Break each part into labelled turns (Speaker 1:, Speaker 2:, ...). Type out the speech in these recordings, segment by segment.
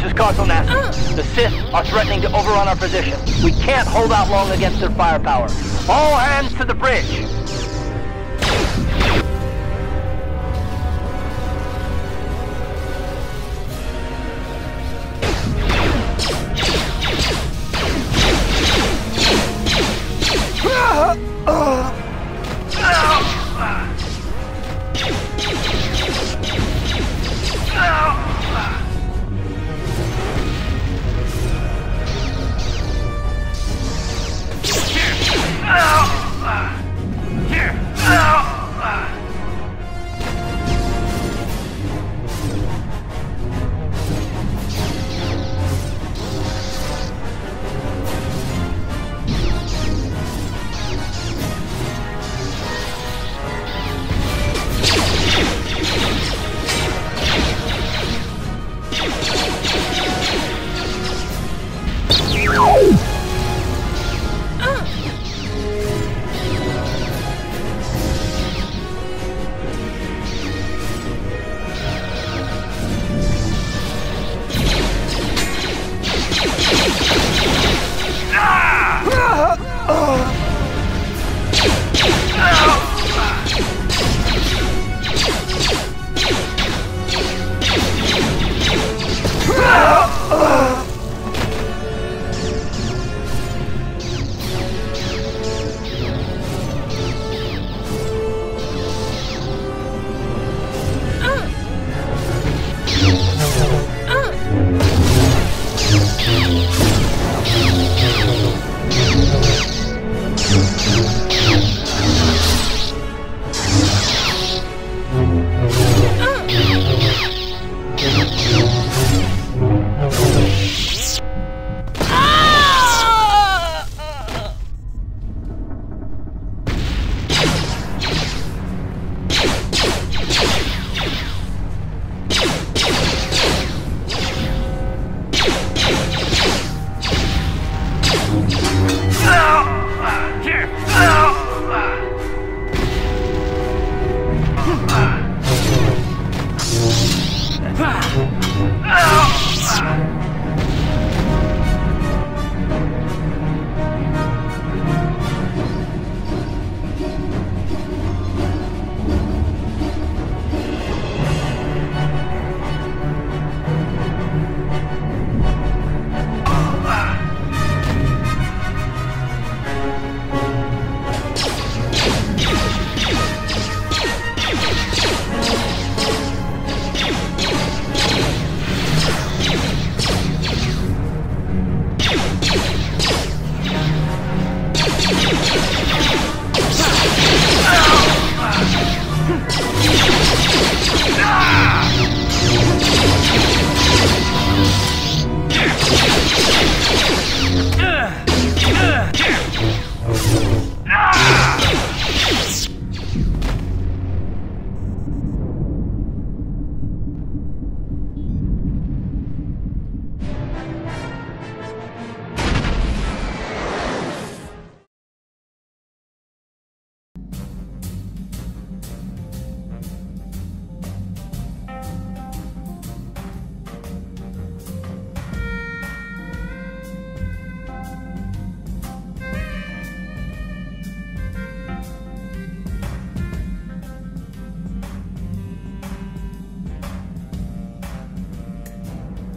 Speaker 1: is KotorHDTV. The Sith are threatening to overrun our position. We can't hold out long against their firepower. All hands to the bridge!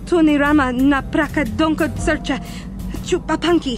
Speaker 2: Tunirama na praka donko sercha chupapanki.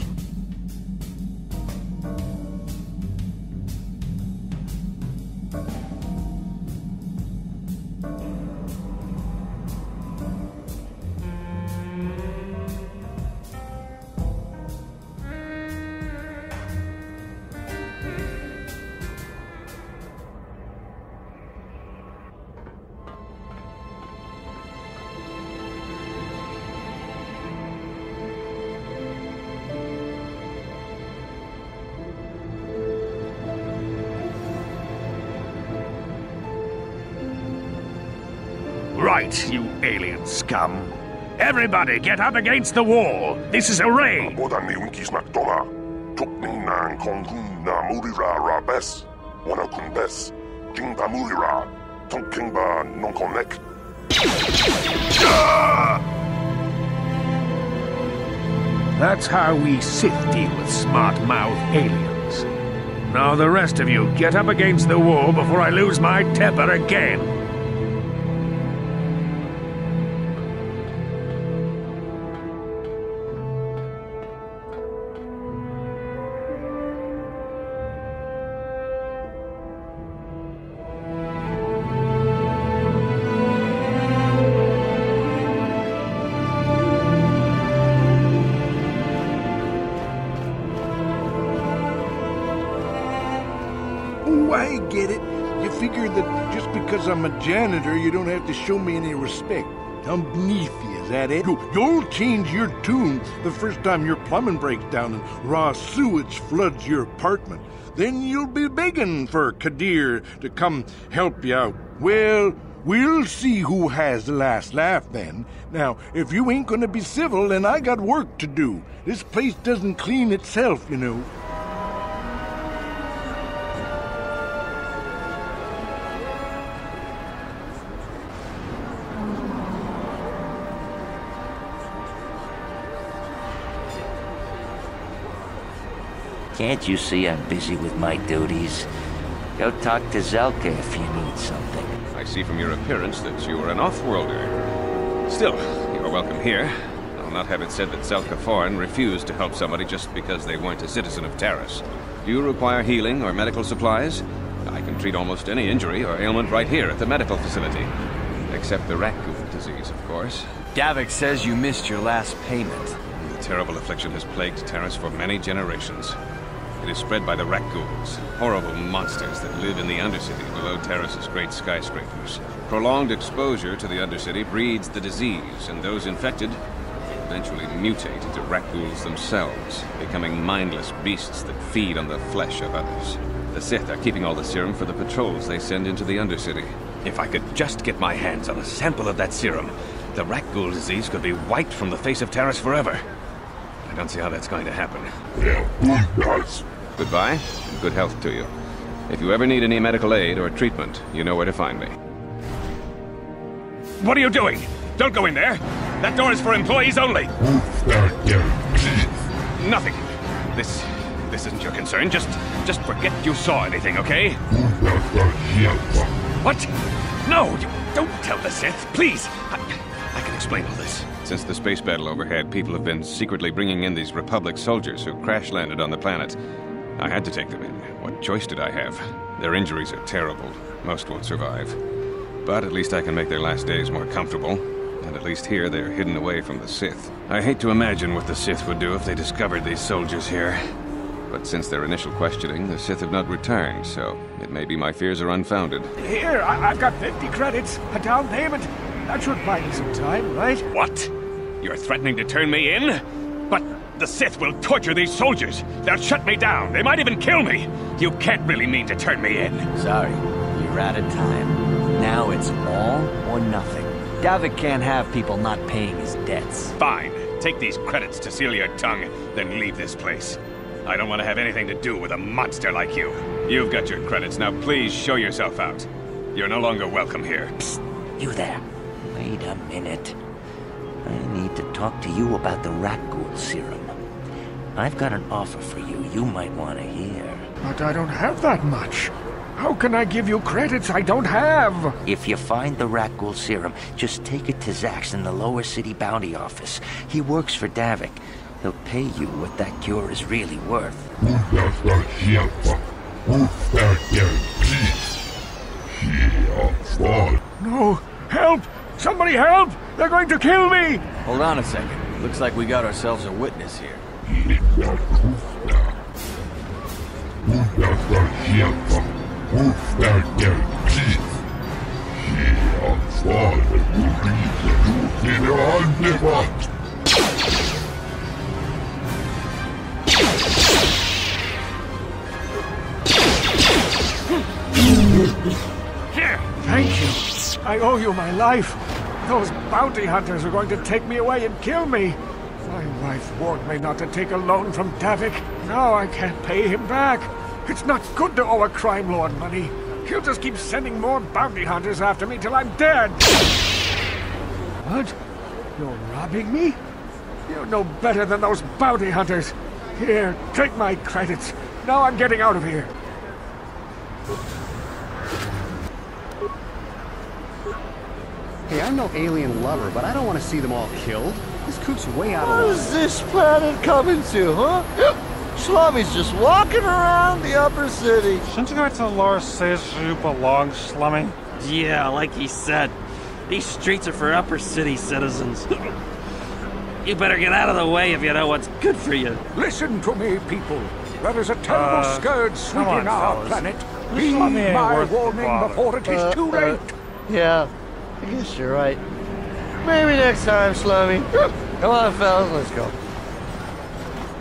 Speaker 3: Right, you alien scum. Everybody get up against the wall. This is a raid. That's how we Sith deal with smart-mouth aliens. Now the rest of you, get up against the wall before I lose my temper again.
Speaker 4: Oh, I get it. You figure that just because I'm a janitor, you don't have to show me any respect. I'm beneath you, is that it? You'll change your tune the first time your plumbing breaks down and raw sewage floods your apartment. Then you'll be begging for Kadir to come help you out. Well, we'll see who has the last laugh then. Now, if you ain't gonna be civil, then I got work to do. This place doesn't clean itself, you know.
Speaker 5: Can't you see I'm busy with my duties? Go talk to Zelka if you need something.
Speaker 6: I see from your appearance that you are an off-worlder. Still, you are welcome here. I'll not have it said that Zelka Foreign refused to help somebody just because they weren't a citizen of Taris. Do you require healing or medical supplies? I can treat almost any injury or ailment right here at the medical facility. Except the raccoon disease, of course.
Speaker 7: Davik says you missed your last payment.
Speaker 6: The terrible affliction has plagued Taris for many generations. It is spread by the raccoons, horrible monsters that live in the Undercity below Taris's great skyscrapers. Prolonged exposure to the Undercity breeds the disease, and those infected eventually mutate into raccoons themselves, becoming mindless beasts that feed on the flesh of others. The Sith are keeping all the serum for the patrols they send into the Undercity. If I could just get my hands on a sample of that serum, the raccoon disease could be wiped from the face of Taris forever. I don't see how that's going to happen. Goodbye, and good health to you. If you ever need any medical aid or treatment, you know where to find me.
Speaker 3: What are you doing? Don't go in there! That door is for employees only! Nothing. This isn't your concern. Just forget you saw anything, okay? What? No, you don't tell the Sith, please! I can explain all this.
Speaker 6: Since the space battle overhead, people have been secretly bringing in these Republic soldiers who crash-landed on the planet. I had to take them in. What choice did I have? Their injuries are terrible. Most won't survive. But at least I can make their last days more comfortable. And at least here they're hidden away from the Sith. I hate to imagine what the Sith would do if they discovered these soldiers here. But since their initial questioning, the Sith have not returned, so it may be my fears are unfounded.
Speaker 3: Here, I've got 50 credits, a down payment. That should buy me some time, right? What? You're threatening to turn me in? But the Sith will torture these soldiers. They'll shut me down. They might even kill me. You can't really mean to turn me in.
Speaker 7: Sorry, you're out of time. Now it's all or nothing. Davik can't have people not paying his debts.
Speaker 3: Fine. Take these credits to seal your tongue, then leave this place. I don't want to have anything to do with a monster like you. You've got your credits. Now please show yourself out. You're no longer welcome here.
Speaker 5: Psst, you there. Wait a minute. I need to talk to you about the raccoon serum. I've got an offer for you might want to hear.
Speaker 3: But I don't have that much. How can I give you credits I don't have?
Speaker 5: If you find the raccoon serum, just take it to Zax in the lower city bounty office. He works for Davik. He'll pay you what that cure is really worth.
Speaker 3: No! Help! Somebody help! They're going to kill me!
Speaker 7: Hold on a second. Looks like we got ourselves a witness here. Thank you. I owe you my life. Those bounty hunters are going to take me away and kill me. My wife warned me not to take a loan from Davik. Now I can't pay him back. It's not good to owe a crime lord money. He'll just keep sending more bounty hunters after me till I'm dead. What? You're robbing me? You're no better than those bounty hunters. Here, take my credits. Now I'm getting out of here.
Speaker 8: Hey, I'm no alien lover, but I don't want to see them all killed. This coop's way out of line.
Speaker 9: What is this planet coming to, huh? Slummies just walking around the upper city.
Speaker 10: Shouldn't you go to Laura says you belong, Slummy?
Speaker 11: Yeah, like he said. These streets are for upper city citizens. You better get out of the way if you know what's good for you.
Speaker 7: Listen to me, people. There is a terrible scourge sweeping our planet. Heed
Speaker 10: Slummy
Speaker 7: my
Speaker 10: ain't worth the
Speaker 7: warning
Speaker 10: bother.
Speaker 7: before it is too late.
Speaker 9: Yeah, I guess you're right. Maybe next time, Slummy. Come on, fellas, let's go.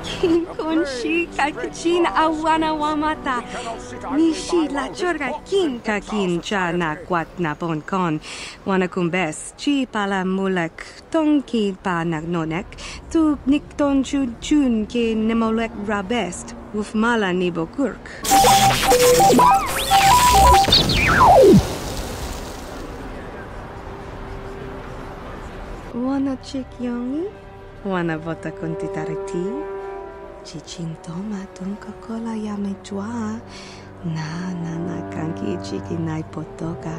Speaker 2: King Kunshi kakichin awana wamata. Nishi la chorga kin kakin cha na kwat na ponkon. Wanakumbes chi pala mulak tonki pa nagnonek. Tu nikton chun ke nemolek rabest. Ufmala nibokurk. Wanna chick yongi? Wanna vota kontitariti? Chichin-toma Coca-Cola yame jua. Na kanki chiki nai potoka.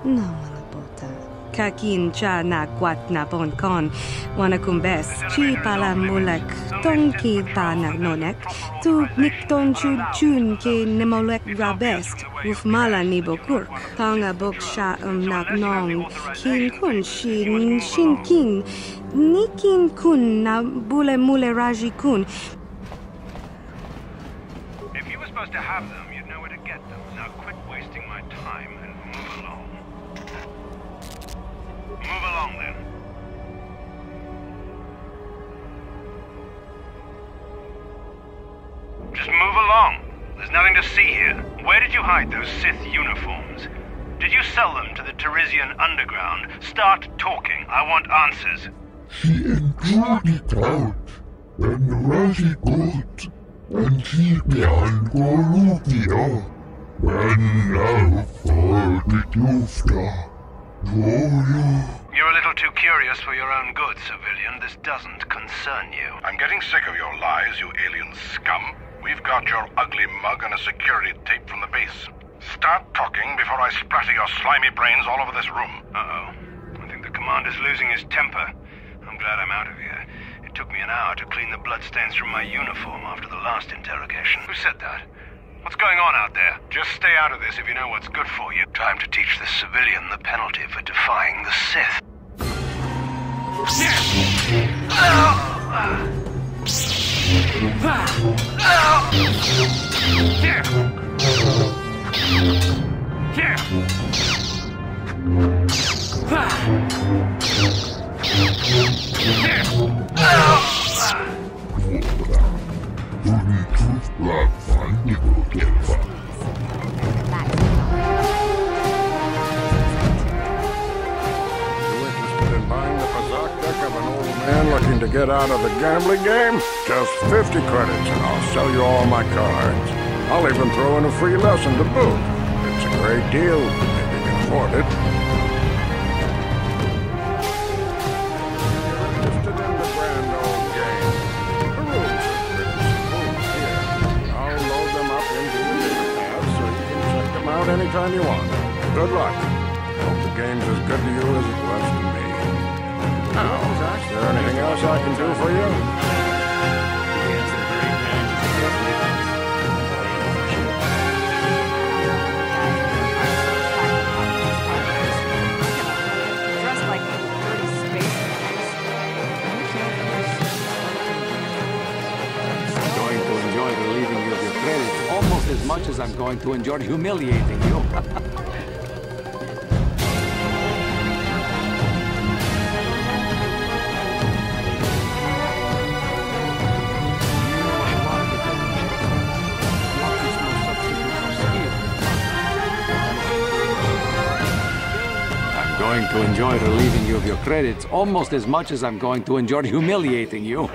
Speaker 2: Na manapota. Kakin cha na kwat na ponkon. Wanakumbes chi pala mulak tonki pa nagnonek. Tu nikton chun ke nemolek rabest. Ufmala nibokurk. Tanga boksha nagnong. Kin kun shin kin. Nikin kun na bule mule raji kun.
Speaker 3: If you were supposed to have them, you'd know where to get them. Now quit wasting my time and move along. Move along, then. Just move along. There's nothing to see here. Where did you hide those Sith uniforms? Did you sell them to the Teresian underground? Start talking. I want answers.
Speaker 12: She included out when Raji good and she began Golubia when I thought itufta.
Speaker 3: You're a little too curious for your own good, civilian. This doesn't concern you.
Speaker 13: I'm getting sick of your lies, you alien scum. We've got your ugly mug and a security tape from the base. Start talking before I splatter your slimy brains all over this room.
Speaker 3: Uh-oh. I think the commander's losing his temper. I'm glad I'm out of here. It took me an hour to clean the bloodstains from my uniform after the last interrogation. Who said that? What's going on out there? Just stay out of this if you know what's good for you. Time to teach this civilian the penalty for defying the Sith.
Speaker 4: Looking to get out of the gambling game? Just 50 credits and I'll sell you all my cards. I'll even throw in a free lesson to boot. It's a great deal, if you can afford it. Interested in the grand old game? The rules are pretty simple. Here, I'll load them up into your database so you can check them out anytime you want. Good luck. Hope the game's as good to you as it was to me. Now, is there anything else I can do for you?
Speaker 14: I'm going to enjoy relieving you of your credits almost as much as I'm going to enjoy humiliating you. I'm going to enjoy relieving you of your credits almost as much as I'm going to enjoy humiliating you.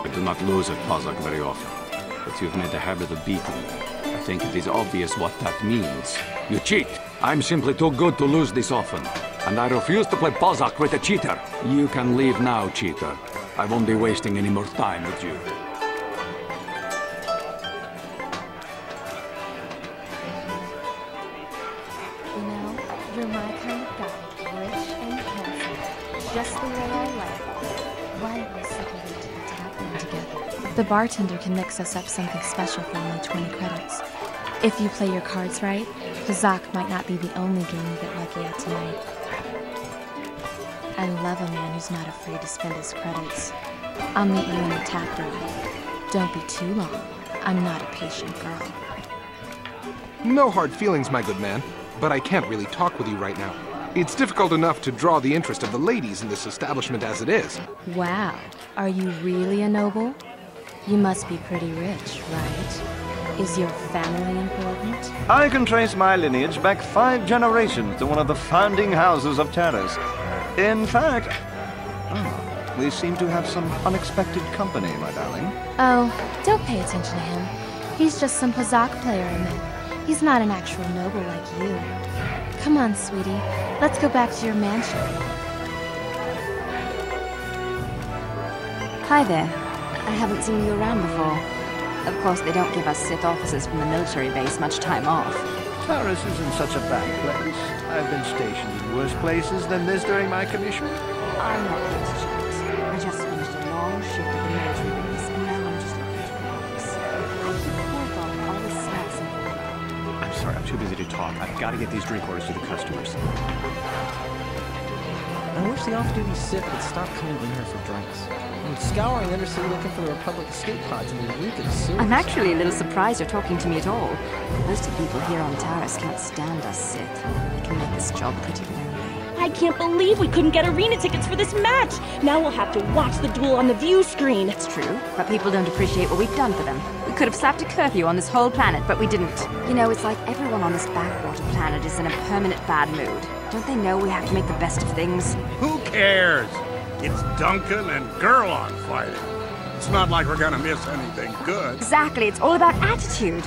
Speaker 14: I do not lose at Pozak very often, but you've made a habit of beating me. I think it is obvious what that means. You cheat! I'm simply too good to lose this often, and I refuse to play Pozak with a cheater. You can leave now, cheater. I won't be wasting any more time with you.
Speaker 15: You know, you're my kind of guy, rich and handsome, just the way I like it. Why don't we separate and tap in together? The bartender can mix us up something special for only 20 credits. If you play your cards right, Pozak might not be the only game you get lucky at tonight. I love a man who's not afraid to spend his credits. I'll meet you in the tap room. Don't be too long. I'm not a patient girl.
Speaker 16: No hard feelings, my good man, but I can't really talk with you right now. It's difficult enough to draw the interest of the ladies in this establishment as it is.
Speaker 15: Wow, are you really a noble? You must be pretty rich, right? Is your family important?
Speaker 17: I can trace my lineage back 5 generations to one of the founding houses of Terrace. In fact, we seem to have some unexpected company, my darling.
Speaker 15: Oh, don't pay attention to him. He's just some Pozak player I met. He's not an actual noble like you. Come on, sweetie. Let's go back to your mansion.
Speaker 18: Hi there. I haven't seen you around before. Of course, they don't give us Sith officers from the military base much time off.
Speaker 17: Taurus isn't such a bad place. I've been stationed in worse places than this during my commission.
Speaker 18: I'm not here to chat. I just finished a long shift at the military base, and now I'm just looking to relax. I keep Kotor all the snacks in the
Speaker 19: I'm sorry, I'm too busy to talk. I've got to get these drink orders to the customers. I wish the off-duty Sith would stop coming in here for drinks. I'm scouring the Undercity looking for the Republic escape pods in the reek of sewers.
Speaker 18: I'm actually a little surprised you're talking to me at all. Most of the people here on Taurus can't stand us Sith. It can make this job pretty lonely.
Speaker 20: I can't believe we couldn't get arena tickets for this match! Now we'll have to watch the duel on the view screen.
Speaker 18: It's true, but people don't appreciate what we've done for them. We could have slapped a curfew on this whole planet, but we didn't. You know, it's like everyone on this backwater planet is in a permanent bad mood. Don't they know we have to make the best of things?
Speaker 4: Who cares? It's Duncan and Gerlon fighting. It's not like we're gonna miss anything good.
Speaker 18: Exactly, it's all about attitude.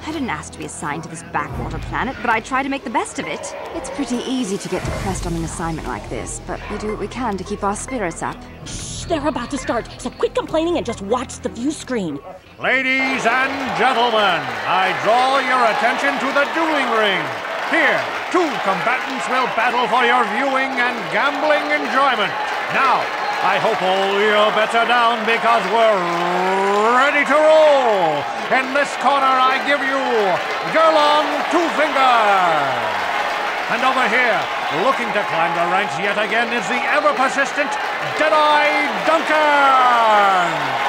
Speaker 18: I didn't ask to be assigned to this backwater planet, but I try to make the best of it. It's pretty easy to get depressed on an assignment like this, but we do what we can to keep our spirits up.
Speaker 20: Shh, they're about to start, so quit complaining and just watch the view screen.
Speaker 21: Ladies and gentlemen, I draw your attention to the dueling ring. Here, 2 combatants will battle for your viewing and gambling enjoyment. Now, I hope all your bets are down because we're ready to roll. In this corner, I give you Gerlon 2 Fingers. And over here, looking to climb the ranks yet again, is the ever-persistent Mand'ai Jih.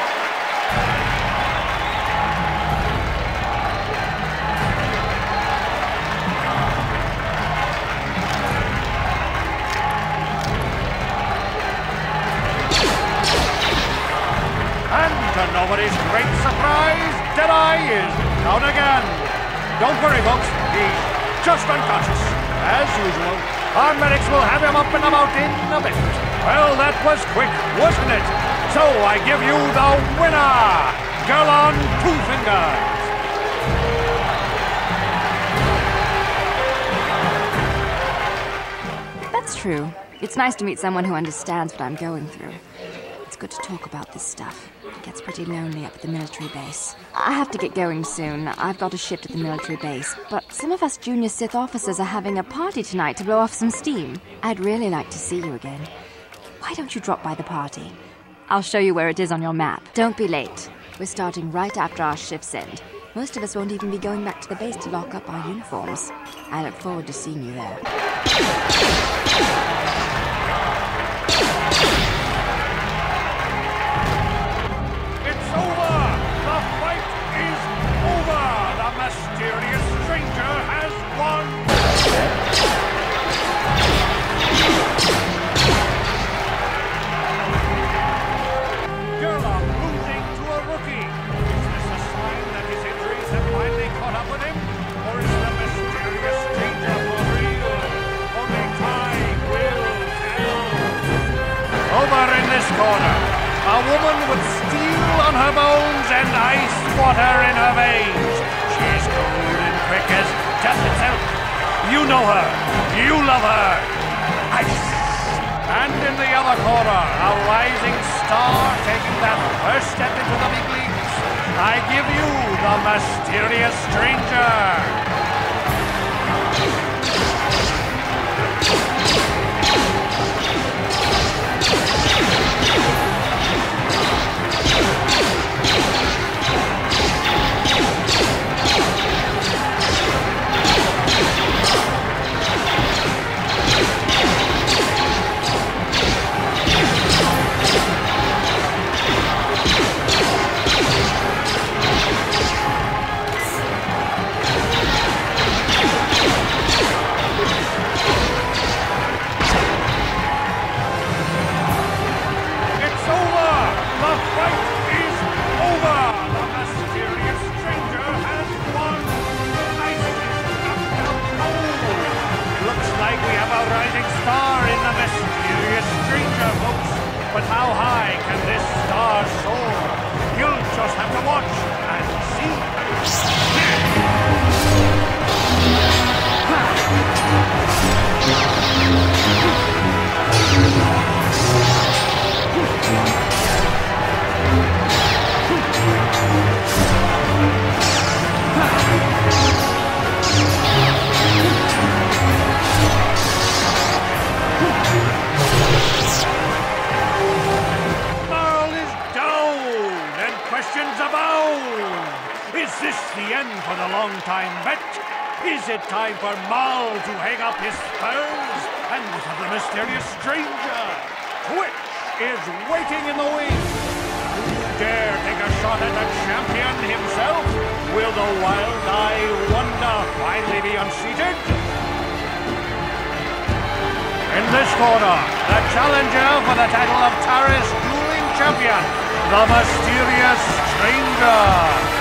Speaker 21: And to nobody's great surprise, Mand'ai is down again. Don't worry, folks. He's just unconscious. As usual, our medics will have him up and about in a bit. Well, that was quick, wasn't it? So I give you the winner, Gerlon 2 Fingers.
Speaker 18: That's true. It's nice to meet someone who understands what I'm going through. It's good to talk about this stuff. It gets pretty lonely up at the military base. I have to get going soon. I've got a shift at the military base, but some of us junior Sith officers are having a party tonight to blow off some steam. I'd really like to see you again. Why don't you drop by the party? I'll show you where it is on your map. Don't be late. We're starting right after our shifts end. Most of us won't even be going back to the base to lock up our uniforms. I look forward to seeing you there.
Speaker 21: Mysterious stranger has won! Gerlon losing to a rookie. Is this a sign that his injuries have finally caught up with him? Or is the mysterious stranger for real? Only time will tell. Over in this corner, a woman with steel steel on her bones and ice water in her veins. She is cold and quick as death itself. You know her. You love her. Ice. And in the other corner, a rising star taking that first step into the big leagues. I give you the mysterious stranger. But how high can this star soar? You'll just have to watch and questions abound! Is this the end for the long-time vet? Is it time for Mal to hang up his spurs and for the mysterious stranger? Which is waiting in the wings? Do you dare take a shot at the champion himself? Will the wild-eye wonder finally be unseated? In this corner, the challenger for the title of Taris Dueling Champion, the mysterious stranger.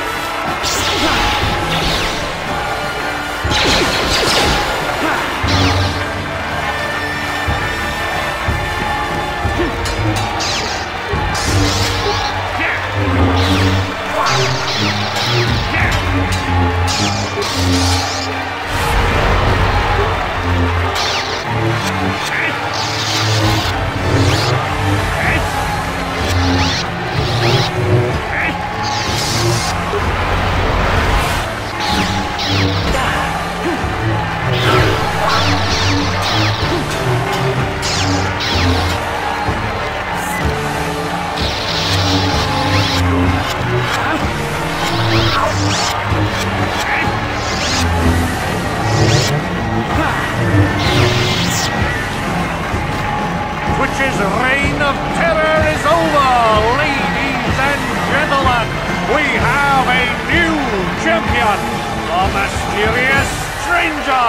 Speaker 21: Twitch's reign of terror is over, ladies and gentlemen. We have a new champion, the mysterious stranger.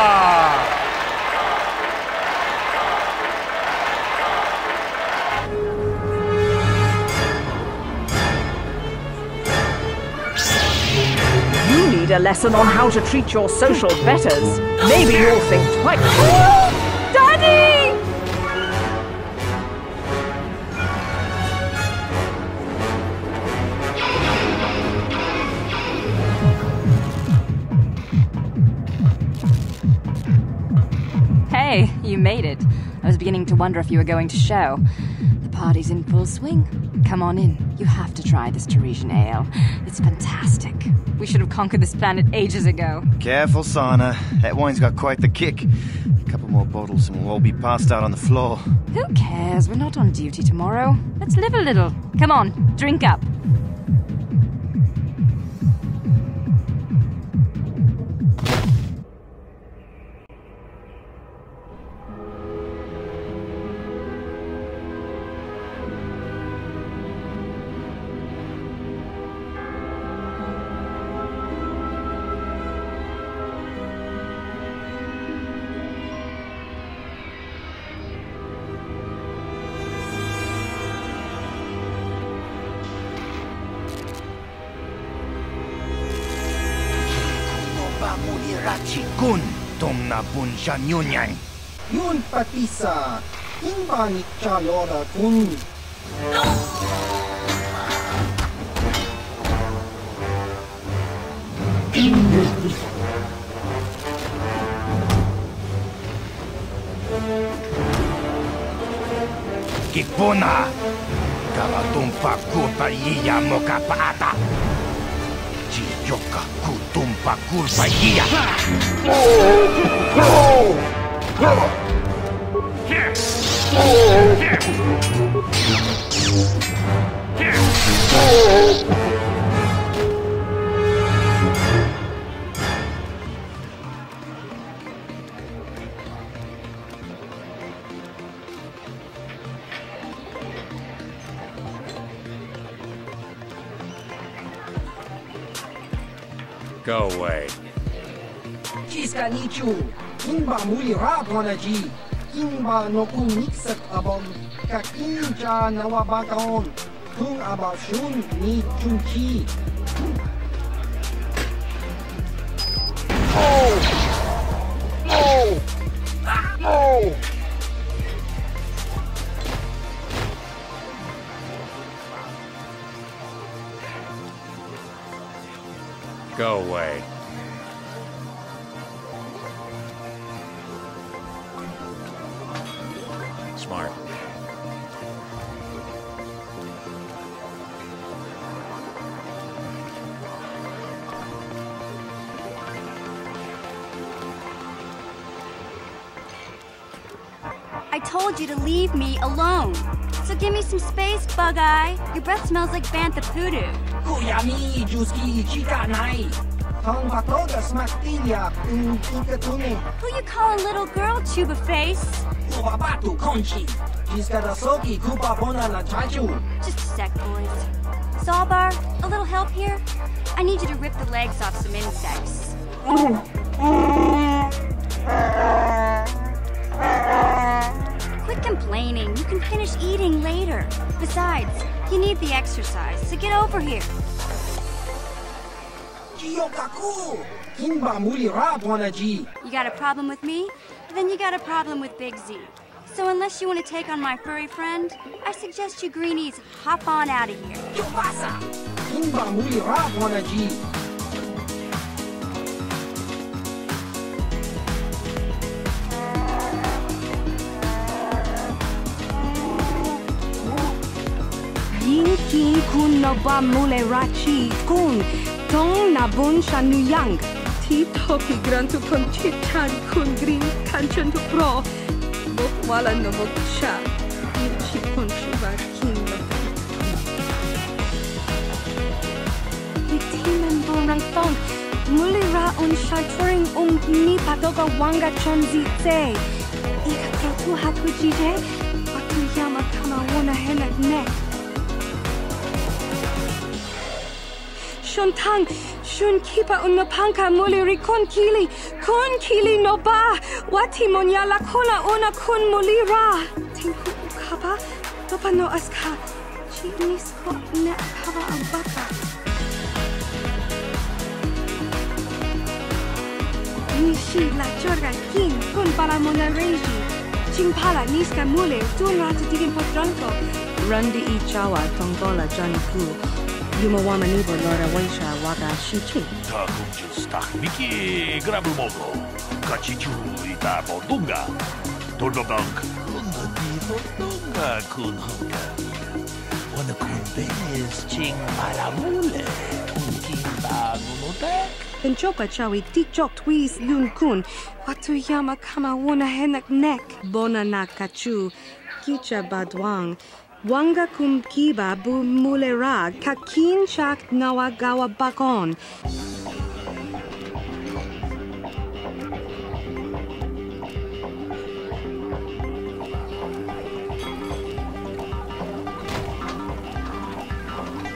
Speaker 1: You need a lesson on how to treat your social betters. Maybe you'll think twice. Daddy!
Speaker 18: Hey, you made it. I was beginning to wonder if you were going to show. The party's in full swing. Come on in. You have to try this Teresian ale. It's fantastic. We should have conquered this planet ages ago.
Speaker 22: Careful, Sana. That wine's got quite the kick. A couple more bottles and we'll all be passed out on the floor.
Speaker 18: Who cares? We're not on duty tomorrow. Let's live a little. Come on, drink up.
Speaker 22: Kun domna bunja nyunyang.
Speaker 23: Yun patisa, imbani chalora kun. Kipuna! Kalatumpa kurpa iya moka paata! Chiyoka kutumpa kurpa iya!
Speaker 14: Go away.
Speaker 23: Chiska nichu! Kimba muli rapona ji! Kimba no kun mixak abon! Kakinja nawabakaon! Kung abashun ni chunchi!
Speaker 14: Go away. Smart.
Speaker 18: I told you to leave me alone. So give me some space, Bug-Eye. Your breath smells like bantha poodoo.
Speaker 23: Kuyami juski chika nai! Tong patoga smaktilia inkatune!
Speaker 18: Who you calling little girl, Chuba Face?
Speaker 23: Ubabatu konchi! Chiska da soki kupa bona la chaju!
Speaker 18: Just a sec, boys. Sawbar, a little help here? I need you to rip the legs off some insects. Quit complaining. You can finish eating later. Besides, you need the exercise, so get over here.
Speaker 23: Kiyokaku! Kimba muli rapona ji!
Speaker 18: You got a problem with me? Then you got a problem with Big Z. So unless you want to take on my furry friend, I suggest you greenies hop on out of here.
Speaker 23: Yopasa! Kimba muli rapona ji!
Speaker 2: Yin kin kun no ba mule rachi kun tong na bun shanuyang. Ti toki grantu kon chichan kun green kanchan to pro. Bok wala no bok cha. Irchi kun shuba kin no. Itimen borang tong. Muli ra un shaturing ni patoga wanga chonzi tse. Ika protu haku jije. Watu yama kama wana henak nek. Shun tang, shun kipa unapanka muliri kun kili no ba, wati monyala kola una kun mulira. Tinku ukaba, topa no aska, chi nisko ne akaba abaka. Nishi la jorga kin kun para monareji, chingpala niska mule, tun rata digin potranko. Rundi I chawa tongola Johnny Poo. Yumawama nibo lora waisha waga shichi.
Speaker 5: Takunjus takmiki grabumogo. Kachichu ita bodunga. Tordodonk. Unadi bodunga kun honga. Wana kun bez ching malamule. Kimba nunotek.
Speaker 2: Penchoka chawi tichok twis yun kun. Watu yama kama wana henak nek. Bona na kachu. Kicha badwang. Wanga kum kiba bu mulera kakin chak nawagawa bakon.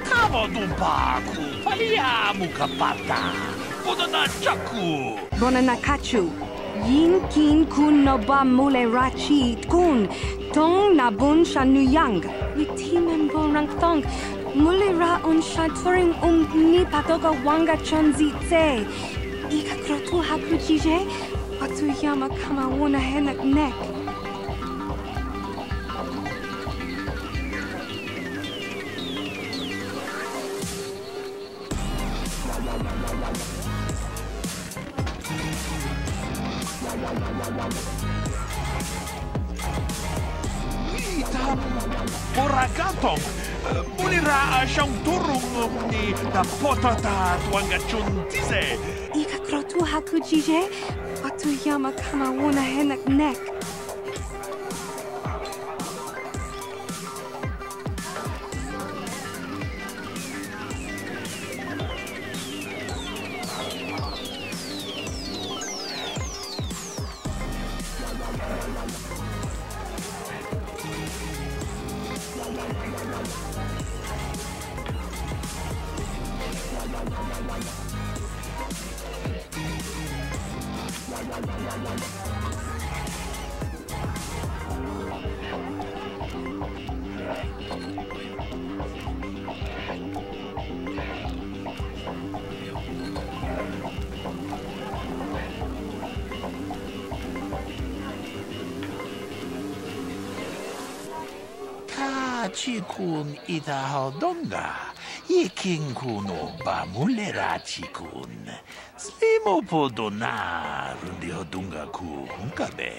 Speaker 5: Kamodumpaku, paliamu kapata, bonana chaku.
Speaker 2: Bonana kachu. Yin kin kun no ba mulera chi kun. Tong na bun shanuyang. Witimen borang tong. Mulira un shaturing ni patoga wanga chonzi tse. Ika krotu haku jije. Watu yama kama wana henak nek.
Speaker 5: Boragatong, mulira siyang turong ni da potata tuangachun tise.
Speaker 2: Ika krotu haku jije, watu yama kama wuna henak nek.
Speaker 5: Chikun itahaldonga, iking kuno ba mulera chikun. Slimo podona rundi hodunga ku hunkabe.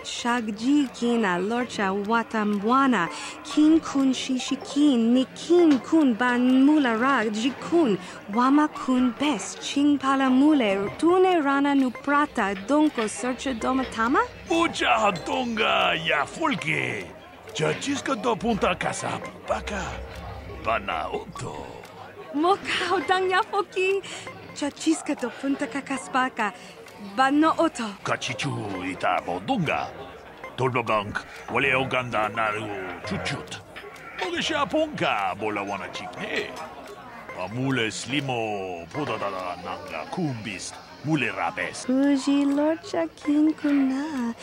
Speaker 2: Shagji kina lorcha watamwana, kin kun shishikin, nikin kun ban mulara jikun, wama kun bes, ching pala mule, tune rana nu prata, donko searcha domatama?
Speaker 5: Mucha hadonga ya fulke. Chachiska do punta casa baka. Bana auto.
Speaker 2: Moka odang yafoki. Chachiska do punta kakaspaka. Bano oto.
Speaker 5: Kachichu ita bodunga. Tolbobank, wale oganda naru chuchut. Mogesha ponka bola wana chikne. Amule slimo podadada nanga kumbist. Mule rabes.
Speaker 2: Uji lorcha kin kuna.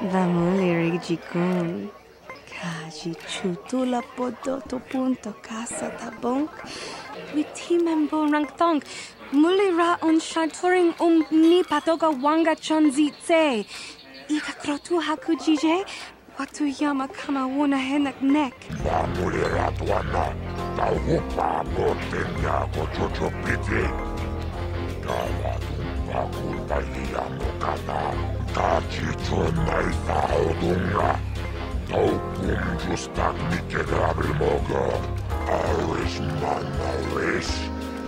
Speaker 2: Vamule rigikun. Kaji chutula podoto punto casa tabonk. Witimembo rangtong. Mulira on shaturing ni patoga wanga chonzitse. Ika krotu haku jije. Watu yama kama wuna henak nek.
Speaker 12: Mulira tuana. Tauhupa ngotenya kochocho piti. Kala tumpa kulpaliya mokana. Kachi chonai saudunga. Taukum justak mikegrabil moga. Aris manaris.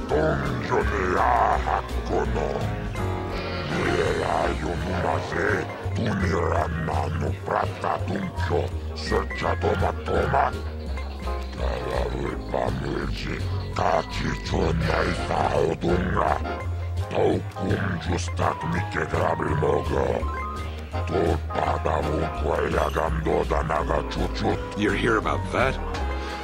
Speaker 12: Donjonea hakono. Mira yunumase. Tunira nanu prata tuncho. Searcha toma. Kala pamilji. Kachi chonai saudunga. Taukum justak mikegrabil moga.
Speaker 16: You're here about that?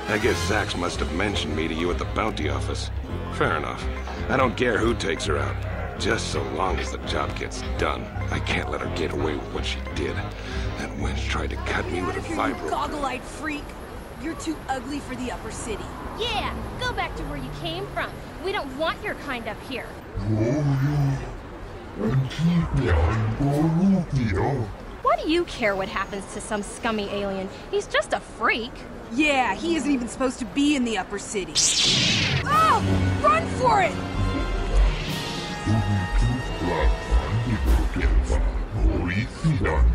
Speaker 16: I guess Zax must have mentioned me to you at the bounty office. Fair enough. I don't care who takes her out. Just so long as the job gets done. I can't let her get away with what she did. That wench tried to cut me with a vibro.
Speaker 6: Goggle-eyed freak. You're too ugly for the upper city.
Speaker 8: Yeah, go back to where you came from. We don't want your kind up here. Why do you care what happens to some scummy alien? He's just a freak.
Speaker 6: Yeah, he isn't even supposed to be in the upper city. Oh! Run for it!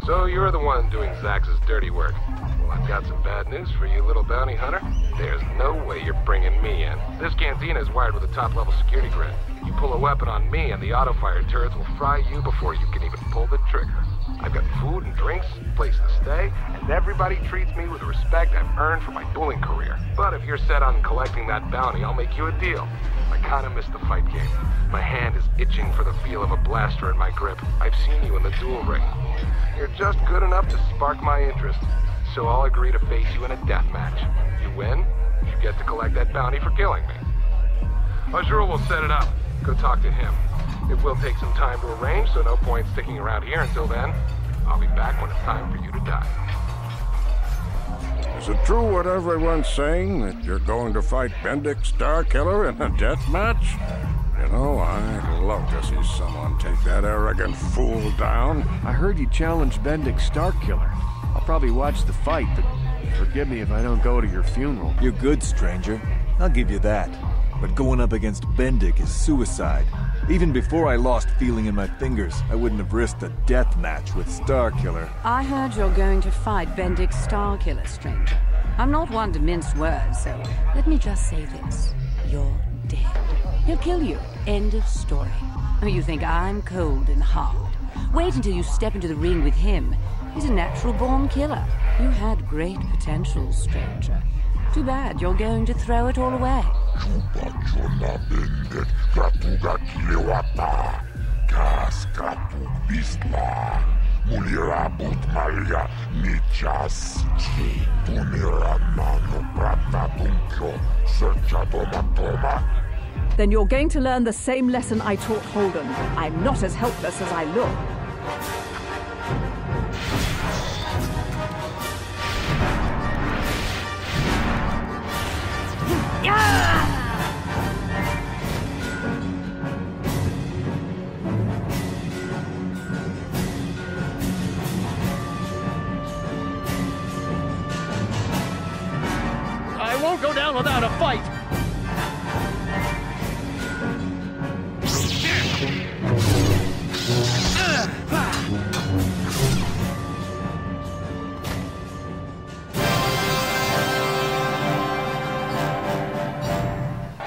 Speaker 16: So you're the one doing Zax's dirty work. Well, I've got some bad news for you, little bounty hunter. There's no way you're bringing me in. This cantina is wired with a top-level security grid. You pull a weapon on me and the auto-fire turrets will fry you before you can even pull the trigger. I've got food and drinks, place to stay, and everybody treats me with the respect I've earned for my dueling career. But if you're set on collecting that bounty, I'll make you a deal. I kinda missed the fight game. My hand is itching for the feel of a blaster in my grip. I've seen you in the duel ring. You're just good enough to spark my interest, so I'll agree to face you in a death match. You win, you get to collect that bounty for killing me. Azura will set it up. Go talk to him. It will take some time to arrange, so no point sticking around here until then. I'll be back when it's time for you to die.
Speaker 4: Is it true what everyone's saying, that you're going to fight Bendik Starkiller in a death match? You know, I'd love to see someone take that arrogant fool down.
Speaker 11: I heard you challenged Bendik Starkiller. I'll probably watch the fight, but forgive me if I don't go to your funeral.
Speaker 24: You're good, stranger. I'll give you that. But going up against Bendik is suicide.
Speaker 11: Even before I lost feeling in my fingers, I wouldn't have risked a death match with Starkiller.
Speaker 7: I heard you're going to fight Bendick Starkiller, stranger. I'm not one to mince words, so let me just say this. You're dead. He'll kill you. End of story. Oh, you think I'm cold and hard? Wait until you step into the ring with him. He's a natural-born killer. You had great potential, stranger. Too bad you're going to throw it all away.
Speaker 1: Then you're going to learn the same lesson I taught Holden. I'm not as helpless as I look.
Speaker 21: I won't go down without a fight!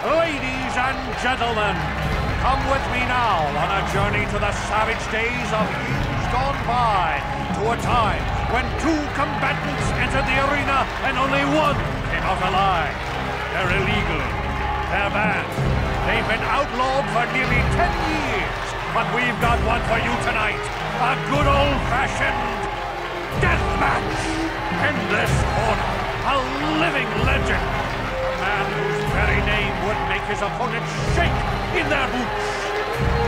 Speaker 21: Ladies and gentlemen, come with me now on a journey to the savage days of years gone by, to a time when two combatants entered the arena and only one came out alive. They're illegal. They're banned. They've been outlawed for nearly 10 years, but we've got one for you tonight. A good old-fashioned death match. In this corner, a living legend. A man whose very name would make his opponents shake in their boots.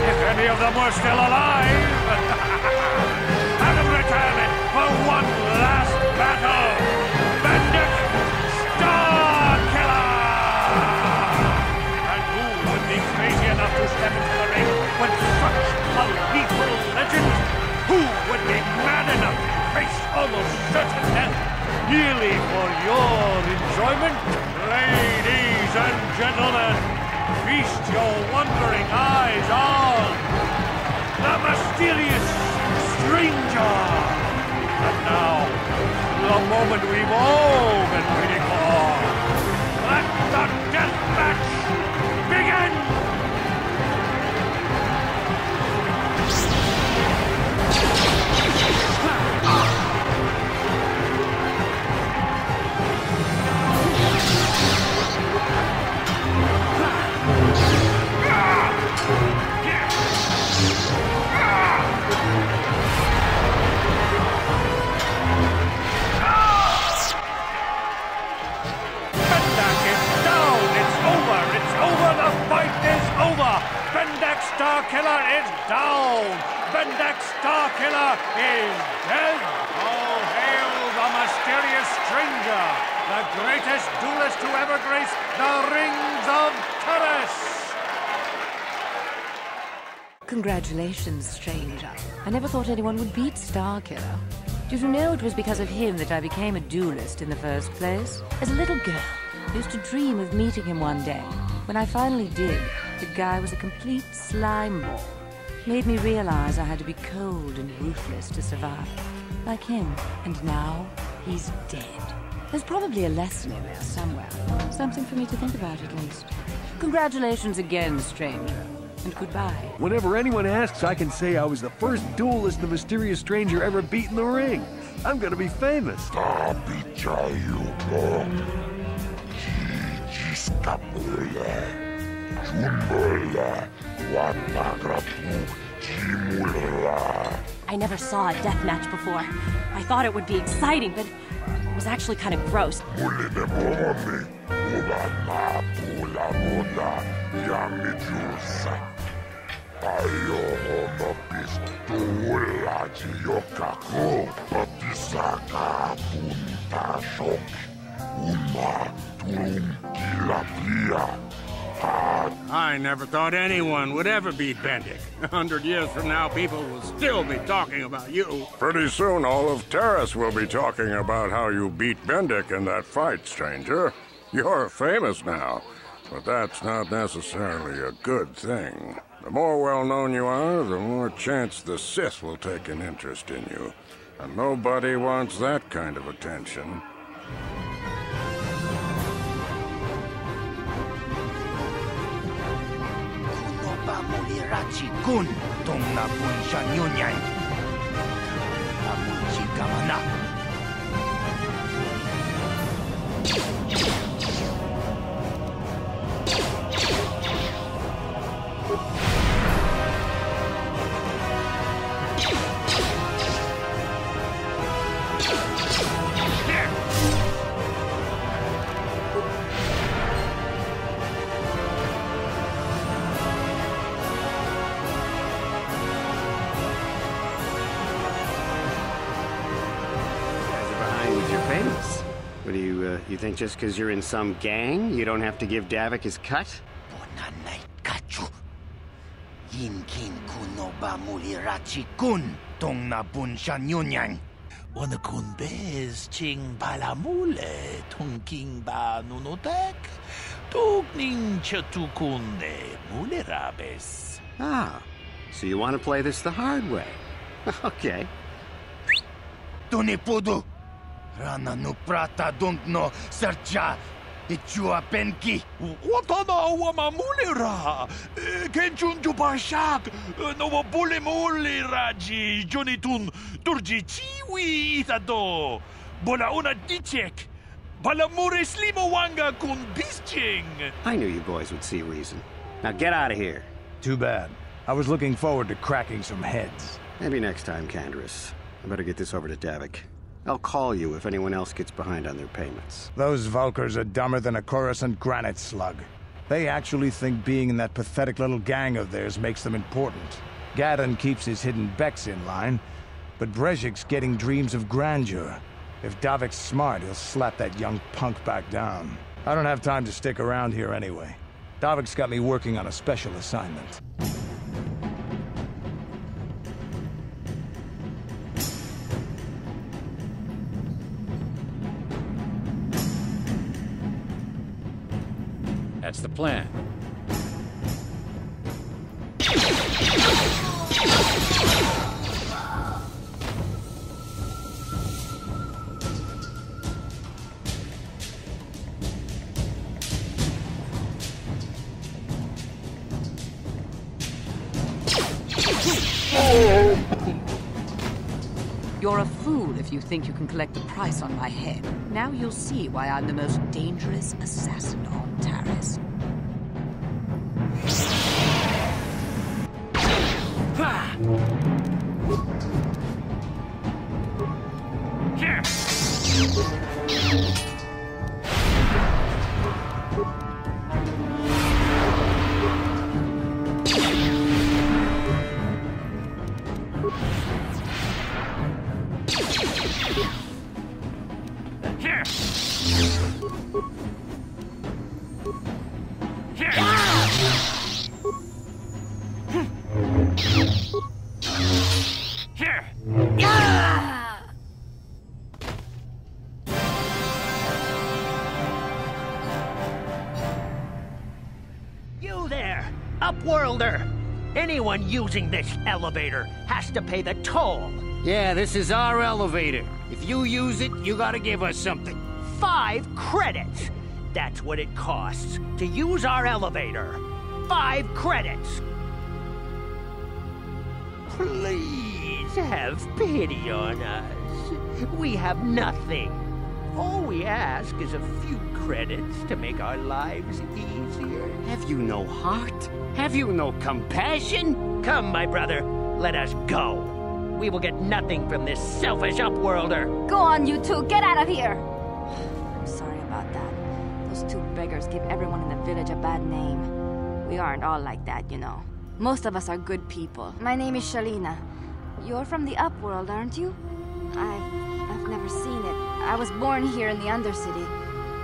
Speaker 21: If any of them were still alive. Out of retirement for one last battle. Bendick Starkiller! And who would be crazy enough to step into the ring with such a lethal legend? Who would be mad enough to face almost certain death? Merely for your enjoyment? Ladies and gentlemen, feast your wondering eyes on the mysterious stranger. And now, the moment we've all been waiting for. Let the death match begin! Mand'ai Starkiller is down! Mand'ai Starkiller is dead! All hail the mysterious stranger, the greatest duelist to ever grace the rings of Taurus!
Speaker 7: Congratulations, stranger. I never thought anyone would beat Starkiller. Did you know it was because of him that I became a duelist in the first place? As a little girl, I used to dream of meeting him one day. When I finally did, the guy was a complete slime ball. Made me realize I had to be cold and ruthless to survive. Like him. And now, he's dead. There's probably a lesson in there somewhere. Something for me to think about, at least. Congratulations again, stranger. And goodbye.
Speaker 11: Whenever anyone asks, I can say I was the first duelist the mysterious stranger ever beat in the ring. I'm gonna be famous.
Speaker 20: I never saw a death match before. I thought it would be exciting, but it was actually kind of gross.
Speaker 9: I never thought anyone would ever beat Bendick. 100 years from now, people will still be talking about you.
Speaker 12: Pretty soon, all of Taurus will be talking about how you beat Bendick in that fight, stranger. You're famous now, but that's not necessarily a good thing. The more well-known you are, the more chance the Sith will take an interest in you. And nobody wants that kind of attention.
Speaker 3: Kun tong na pun siya nyunyan. Amuchi kamana.
Speaker 10: What do you think just because you're in some gang, you don't have to give Davik his cut?
Speaker 3: Bonanay kachu. Yinkin kuno ba mulirachi kun tong na bun siya nyunyan.
Speaker 5: Wana kun bez ching balamule tungking ba nunotek. Tugning chatukunde mulerabes.
Speaker 10: Ah, so you want to play this the hard way. Okay.
Speaker 3: Tunipudu. Rana no prata don't no sercha. Ichua penki.
Speaker 5: Watana wamamulira. Kenchun jupashak. No bulimuli raji. Jonitun turji chiwi itado. Bola una dichek. Balamure slimo wanga kun bisching.
Speaker 10: I knew you boys would see reason. Now get out of here.
Speaker 11: Too bad. I was looking forward to cracking some heads.
Speaker 10: Maybe next time, Canderous. I better get this over to Davik. I'll call you if anyone else gets behind on their payments.
Speaker 11: Those Vulkars are dumber than a Coruscant granite slug. They actually think being in that pathetic little gang of theirs makes them important. Gadon keeps his hidden Becks in line, but Brezhik's getting dreams of grandeur. If Davik's smart, he'll slap that young punk back down. I don't have time to stick around here anyway. Davik's got me working on a special assignment.
Speaker 14: That's the plan.
Speaker 1: You're a fool if you think you can collect a price on my head. Now you'll see why I'm the most dangerous assassin on Taris.
Speaker 13: You there, Upworlder! Anyone using this elevator has to pay the toll.
Speaker 10: Yeah, this is our elevator. If you use it, you gotta give us something.
Speaker 13: 5 credits! That's what it costs to use our elevator. 5 credits! Please have pity on us. We have nothing. All we ask is a few credits to make our lives easier.
Speaker 10: Have you no heart? Have you no compassion?
Speaker 13: Come, my brother, let us go. We will get nothing from this selfish Upworlder.
Speaker 18: Go on, you two, get out of here! I'm sorry about that. Those 2 beggars give everyone in the village a bad name. We aren't all like that, you know. Most of us are good people. My name is Shalina. You're from the Upworld, aren't you? I've never seen it. I was born here in the Undercity.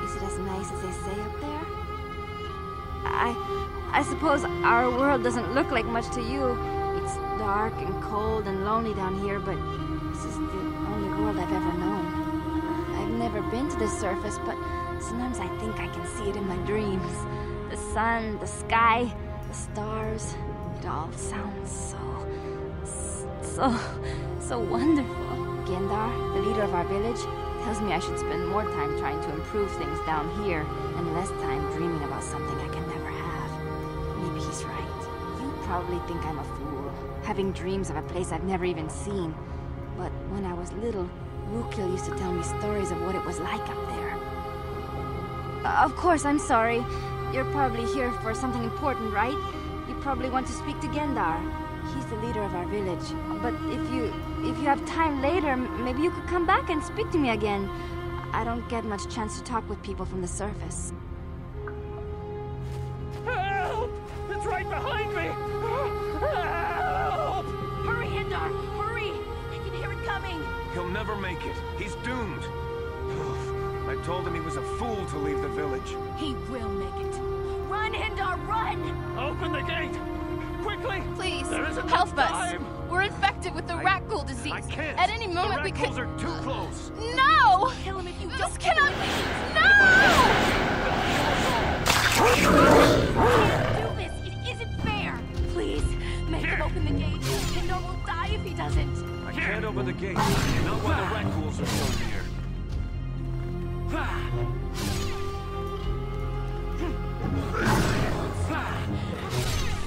Speaker 18: Is it as nice as they say up there? I suppose our world doesn't look like much to you. It's dark and cold and lonely down here, but this is the only world I've ever known. I've never been to the surface, but sometimes I think I can see it in my dreams. The sun, the sky, the stars. doll sounds so wonderful. Gendar, the leader of our village, tells me I should spend more time trying to improve things down here and less time dreaming about something I can never have. Maybe he's right. You probably think I'm a fool, having dreams of a place I've never even seen. But when I was little, Rukil used to tell me stories of what it was like up there. Of course, I'm sorry. You're probably here for something important, right? You probably want to speak to Gendar. He's the leader of our village. But if you have time later, maybe you could come back and speak to me again. I don't get much chance to talk with people from the surface.
Speaker 13: Help! It's right behind me! Help!
Speaker 20: Hurry, Hendar! Hurry! I can hear it coming!
Speaker 15: He'll never make it. He's doomed. I told him he was a fool to leave the village.
Speaker 20: He will make it. Run, Hendar, run!
Speaker 13: Open the gate! Quickly!
Speaker 17: Please,
Speaker 13: there isn't
Speaker 17: help us.
Speaker 13: time.
Speaker 17: We're infected with the rat ghoul disease.
Speaker 15: I can't.
Speaker 17: At any moment we could...
Speaker 15: The rat ghouls are too close.
Speaker 17: No!
Speaker 20: Kill him if you
Speaker 17: This
Speaker 20: don't.
Speaker 17: cannot... No!
Speaker 20: You can't do this. It isn't fair. Please, make him open the gate. Hendar will die if he doesn't.
Speaker 15: I can't open the gate. Not while the rat ghouls are so near.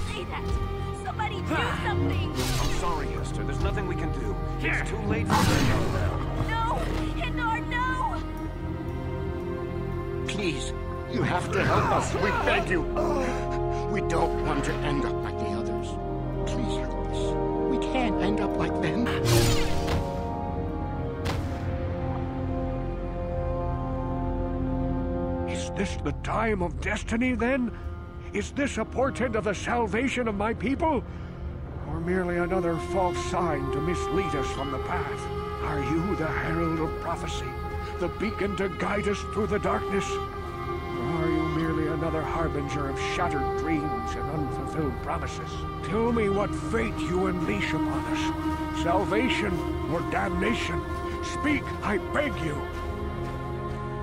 Speaker 20: Say that. Somebody do something.
Speaker 15: I'm sorry, Esther. There's nothing we can do. It's too late for Hendar now.
Speaker 20: No! Hendar, no!
Speaker 4: Please, you have to help us. We beg you. We don't want to end up like the others. Please help us. We can't end up like them.
Speaker 5: Is this the time of destiny, then? Is this a portent of the salvation of my people? Or merely another false sign to mislead us from the path? Are you the herald of prophecy? The beacon to guide us through the darkness? Or are you merely another harbinger of shattered dreams and unfulfilled promises? Tell me what fate you unleash upon us. Salvation or damnation? Speak, I beg you.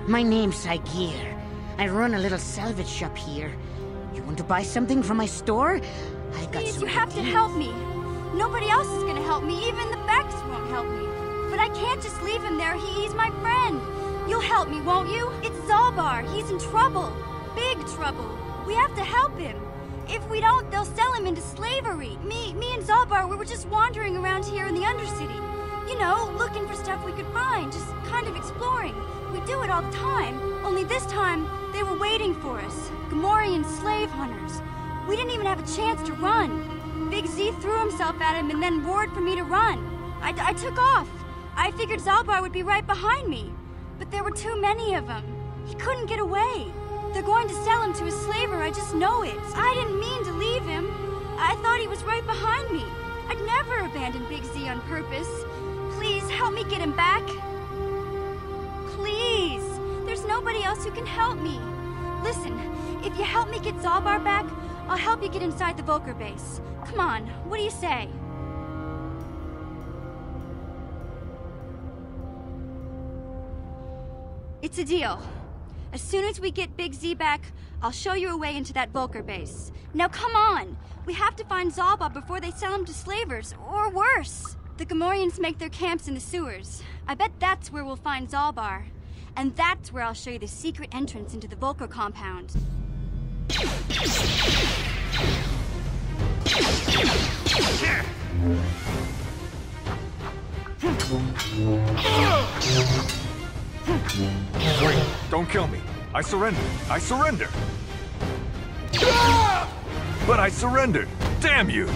Speaker 19: My name's Saigir. I run a little salvage shop here. You want to buy something from my store? I got
Speaker 18: Please,
Speaker 19: some
Speaker 18: you have to
Speaker 19: ideas.
Speaker 18: help me. Nobody else is gonna help me. Even the Becks won't help me. But I can't just leave him there. He's my friend. You'll help me, won't you? It's Zalbar. He's in trouble. Big trouble. We have to help him. If we don't, they'll sell him into slavery. Me and Zalbar, we were just wandering around here in the Undercity. You know, looking for stuff we could find, just kind of exploring. We do it all the time. Only this time, they were waiting for us. Gamorrean slave hunters. We didn't even have a chance to run. Big Z threw himself at him and then roared for me to run. I took off. I figured Zalbar would be right behind me. But there were too many of them. He couldn't get away. They're going to sell him to a slaver, I just know it. I didn't mean to leave him. I thought he was right behind me. I'd never abandon Big Z on purpose. Please, help me get him back. Please. There's nobody else who can help me. Listen, if you help me get Zalbar back, I'll help you get inside the Volker base. Come on, what do you say? It's a deal. As soon as we get Big Z back, I'll show you a way into that Volker base. Now come on! We have to find Zalbar before they sell him to slavers, or worse. The Gamorreans make their camps in the sewers. I bet that's where we'll find Zalbar. And that's where I'll show you the secret entrance into the Volker compound.
Speaker 15: Wait, don't kill me. I surrender. I surrender. But I surrendered. Damn you.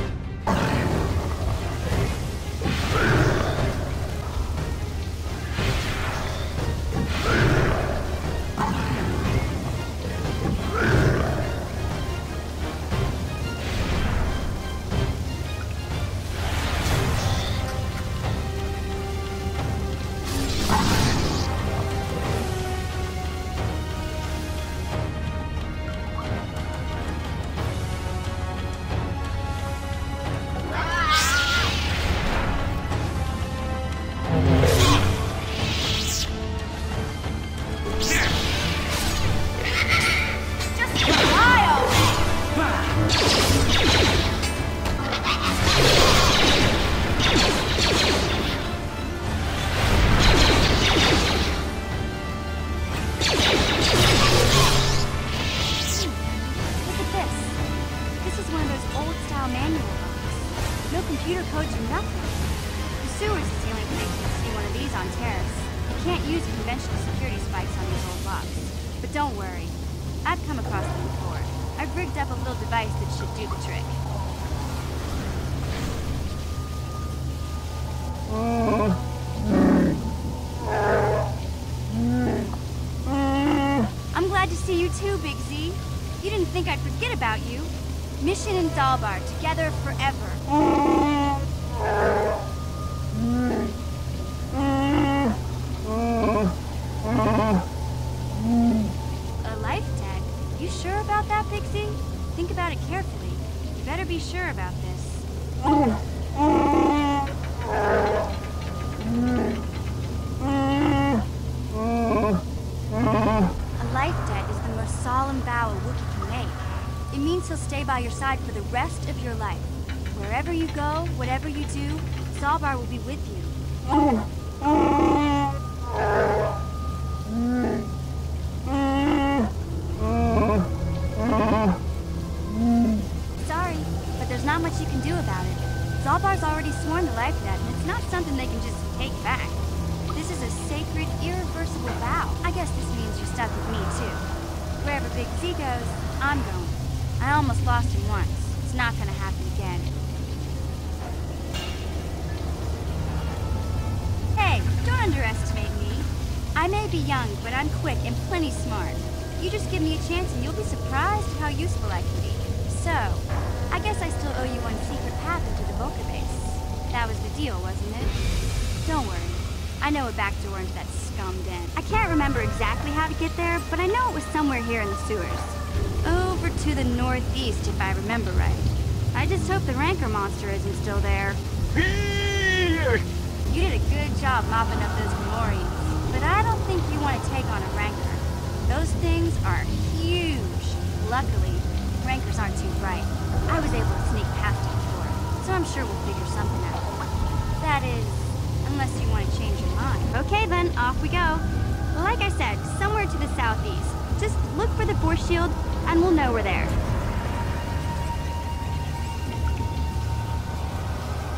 Speaker 20: computer code do nothing. The sewers is the only place you can see one of these on Terrace. You can't use conventional security spikes on these old locks. But don't worry. I've come across them before. I've rigged up a little device that should do the trick. I'm glad to see you too, Big Z. You didn't think I'd forget about you. Mission and Zalbar, together forever. A life tag? You sure about that, Big Z? Think about it carefully. You better be sure about this. A life debt is the most solemn vow a Wookiee can make. It means he'll stay by your side for the rest of your life. Wherever you go, whatever you do, Zalbar will be with you. Sorry, but there's not much you can do about it. Zalbar's already sworn the life debt, and it's not something they can just take back. This is a sacred, irreversible vow. I guess this means you're stuck with me, too. Wherever Big Z goes, I'm going. I almost lost him once. It's not gonna happen again. Hey, don't underestimate me. I may be young, but I'm quick and plenty smart. You just give me a chance and you'll be surprised how useful I can be. So, I guess I still owe you one secret path into the Volca base. That was the deal, wasn't it? Don't worry. I know a back door into that scum den. I can't remember exactly how to get there, but I know it was somewhere here in the sewers. Over to the northeast, if I remember right. I just hope the rancor monster isn't still there. You did a good job mopping up those Gamorreans, but I don't think you want to take on a rancor. Those things are huge. Luckily, rancors aren't too bright. I was able to sneak past it before, so I'm sure we'll figure something out. That is, unless you want to change your mind. Okay then, off we go. Like I said, somewhere to the southeast. Just look for the force shield, and we'll know we're there.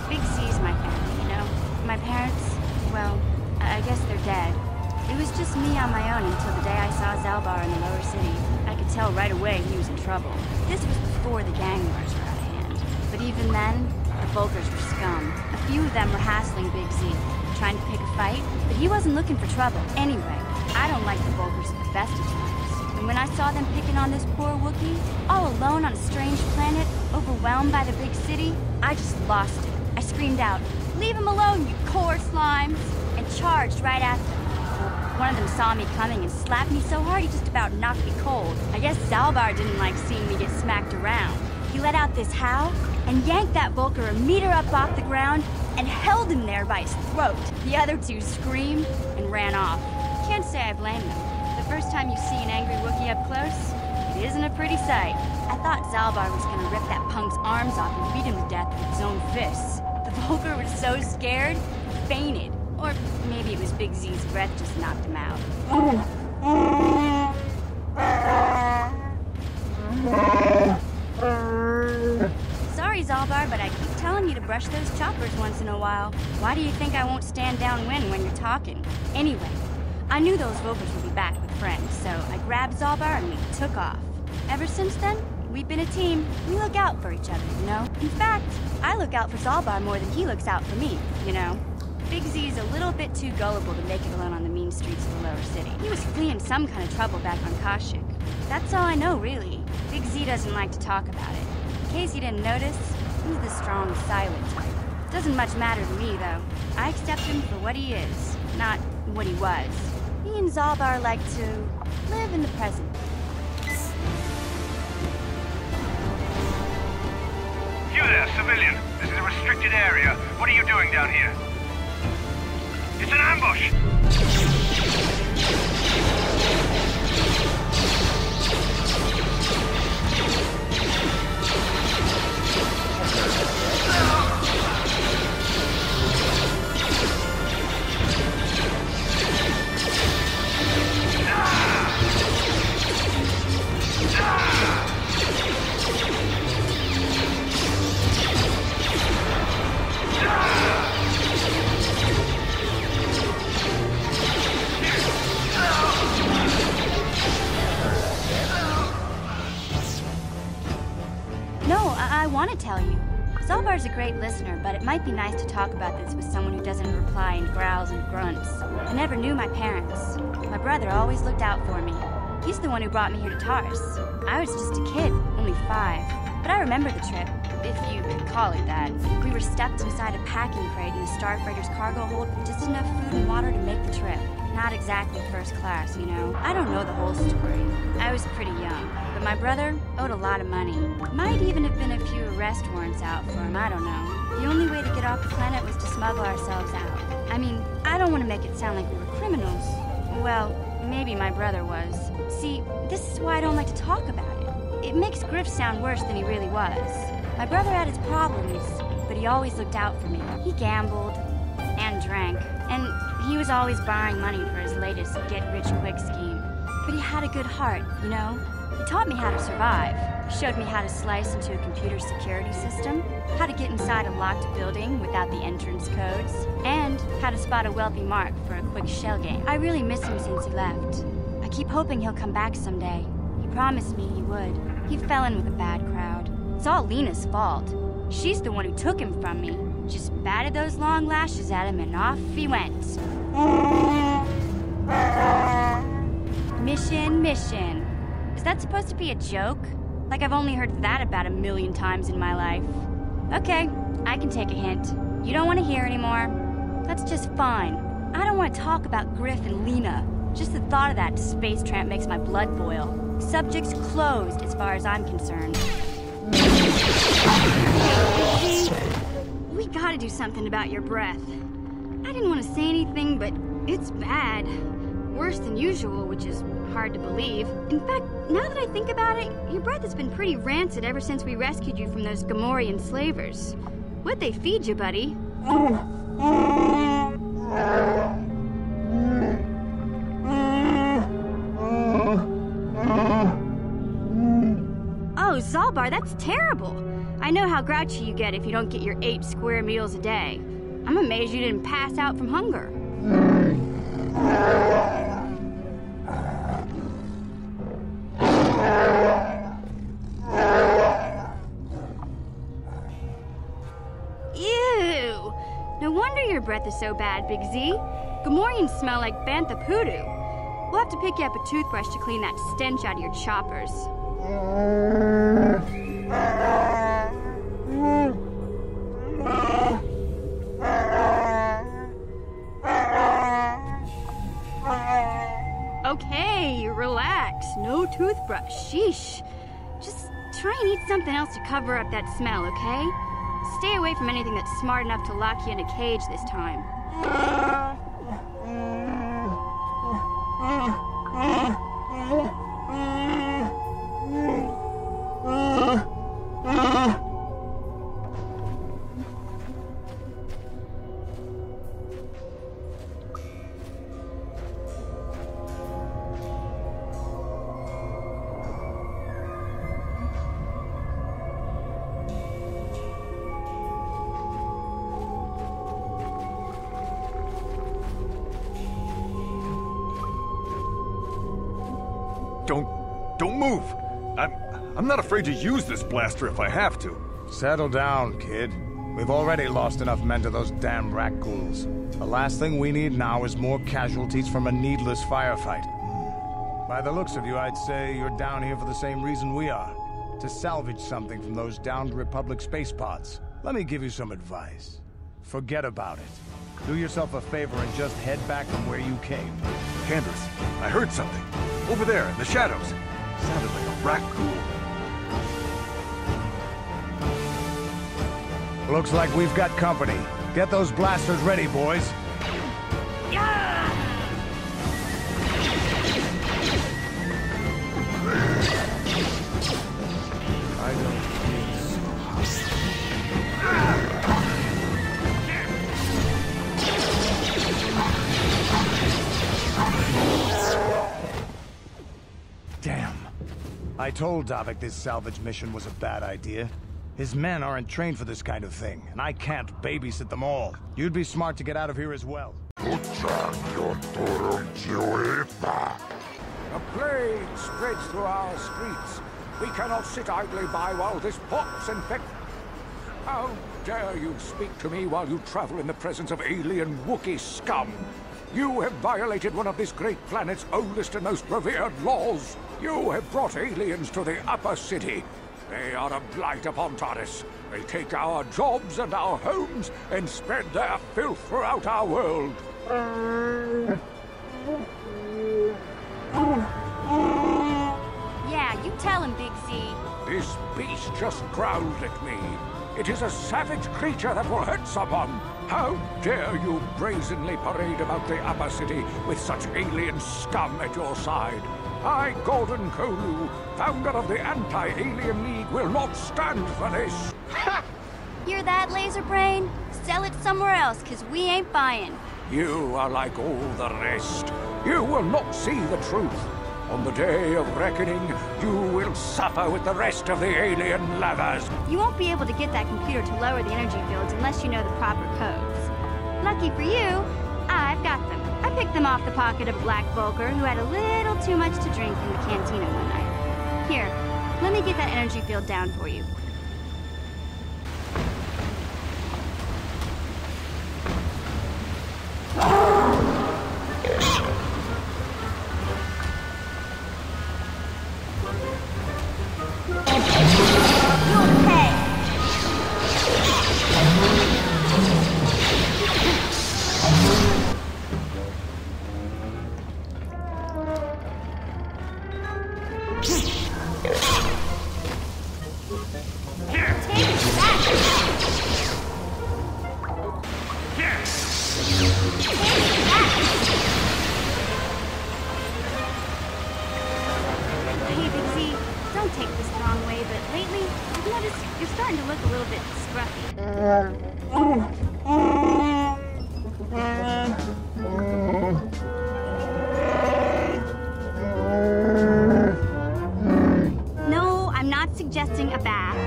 Speaker 20: Big C's my family, you know? My parents, well, I guess they're dead. It was just me on my own until the day I saw Zalbar in the lower city. I could tell right away he was in trouble. This was before the gang wars were out of hand. But even then, the Vulkars were scum. A few of them were hassling Big Z, trying to pick a fight, but he wasn't looking for trouble. Anyway, I don't like the Vulkars at the best of times. And when I saw them picking on this poor Wookiee, all alone on a strange planet, overwhelmed by the big city, I just lost it. I screamed out, "Leave him alone, you core slimes!" and charged right at them. One of them saw me coming and slapped me so hard he just about knocked me cold. I guess Zalbar didn't like seeing me get smacked around. He let out this howl and yanked that Vulkar a meter up off the ground and held him there by his throat. The other two screamed and ran off. Can't say I blame them. The first time you see an angry Wookiee up close, it isn't a pretty sight. I thought Zalbar was gonna rip that punk's arms off and beat him to death with his own fists. The Vulkar was so scared, he fainted. Or maybe it was Big Z's breath just knocked him out. Sorry, Zalbar, but I keep telling you to brush those choppers once in a while. Why do you think I won't stand downwind when you're talking? Anyway, I knew those Vulkars would be back with friends, so I grabbed Zalbar and we took off. Ever since then, we've been a team. We look out for each other, you know? In fact, I look out for Zalbar more than he looks out for me, you know? Big Z's a little bit too gullible to make it alone on the mean streets of the lower city. He was fleeing some kind of trouble back on Kashyyyk. That's all I know, really. Big Z doesn't like to talk about it. In case you didn't notice, he's the strong, silent type. Doesn't much matter to me, though. I accept him for what he is, not what he was. He and Zalbar like to live in the present.
Speaker 2: You there, civilian. This is a restricted area. What are you doing down here? It's an ambush!
Speaker 20: want to tell you. Zalbar's a great listener, but it might be nice to talk about this with someone who doesn't reply in growls and grunts. I never knew my parents. My brother always looked out for me. He's the one who brought me here to Tars. I was just a kid, only 5. But I remember the trip, if you could call it that. We were stuffed inside a packing crate in the Starfreighter's cargo hold with just enough food and water to make the trip. Not exactly first class, you know. I don't know the whole story. I was pretty young, but my brother owed a lot of money. Might even have been a few arrest warrants out for him, I don't know. The only way to get off the planet was to smuggle ourselves out. I mean, I don't want to make it sound like we were criminals. Well, maybe my brother was. See, this is why I don't like to talk about it. It makes Griff sound worse than he really was. My brother had his problems, but he always looked out for me. He gambled and drank, and he was always borrowing money for his latest get-rich-quick scheme. But he had a good heart, you know? He taught me how to survive. He showed me how to slice into a computer security system, how to get inside a locked building without the entrance codes, and how to spot a wealthy mark for a quick shell game. I really miss him since he left. I keep hoping he'll come back someday. He promised me he would. He fell in with a bad crowd. It's all Lena's fault. She's the one who took him from me. Just batted those long lashes at him and off he went. Mission. Is that supposed to be a joke? Like I've only heard that about 1,000,000 times in my life. Okay, I can take a hint. You don't want to hear anymore. That's just fine. I don't want to talk about Griff and Lena. Just the thought of that space tramp makes my blood boil. Subject's closed as far as I'm concerned. We gotta do something about your breath. I didn't want to say anything, but it's bad. Worse than usual, which is hard to believe. In fact, now that I think about it, your breath has been pretty rancid ever since we rescued you from those Gamorrean slavers. What'd they feed you, buddy? Oh, Zalbar, that's terrible. I know how grouchy you get if you don't get your 8 square meals a day. I'm amazed you didn't pass out from hunger. Ew! No wonder your breath is so bad, Big Z. Gamorreans smell like bantha poodoo. We'll have to pick you up a toothbrush to clean that stench out of your choppers. Okay, relax. No toothbrush. Sheesh. Just try and eat something else to cover up that smell, okay? Stay away from anything that's smart enough to lock you in a cage this time.
Speaker 8: Don't move! I'm not afraid to use this blaster if I have to.
Speaker 11: Settle down, kid. We've already lost enough men to those damn rat ghouls. The last thing we need now is more casualties from a needless firefight. By the looks of you, I'd say you're down here for the same reason we are. To salvage something from those downed Republic space pods. Let me give you some advice. Forget about it. Do yourself a favor and just head back from where you came.
Speaker 8: Candace, I heard something. Over there, in the shadows. Sounded like a rat ghoul.
Speaker 11: Looks like we've got company. Get those blasters ready, boys. I don't feel so Damn. I told Davik this salvage mission was a bad idea. His men aren't trained for this kind of thing, and I can't babysit them all. You'd be smart to get out of here as well.
Speaker 5: A plague spreads through our streets. We cannot sit idly by while this pox infects
Speaker 6: How dare you speak to me while you travel in the presence of alien Wookiee scum? You have violated one of this great planet's oldest and most revered laws. You have brought aliens to the upper city. They are a blight upon Taris. They take our jobs and our homes and spread their filth throughout our world.
Speaker 20: Yeah, you tell him, Big Z.
Speaker 6: This beast just growled at me. It is a savage creature that will hurt someone. How dare you brazenly parade about the upper city with such alien scum at your side? I, Gordon Kolu, founder of the Anti-Alien League, will not stand for this.
Speaker 20: Hear that, Laser Brain? Sell it somewhere else, 'cause we ain't buying.
Speaker 6: You are like all the rest. You will not see the truth. On the day of reckoning, you will suffer with the rest of the alien lovers.
Speaker 20: You won't be able to get that computer to lower the energy fields unless you know the proper codes. Lucky for you, I've got them. I picked them off the pocket of a black Vulgar who had a little too much to drink in the cantina one night. Here, let me get that energy field down for you. No, I'm not suggesting a bath.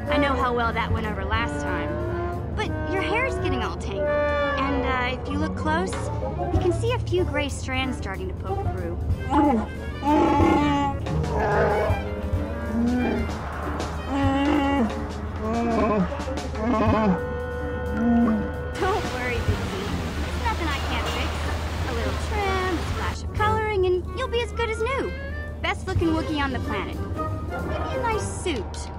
Speaker 20: I know how well that went over last time. But your hair's getting all tangled. And if you look close, you can see a few gray strands starting to poke through. Don't worry, Big Z. It's nothing I can't fix. A little trim, a splash of coloring, and you'll be as good as new. Best looking Wookiee on the planet. Maybe a nice suit.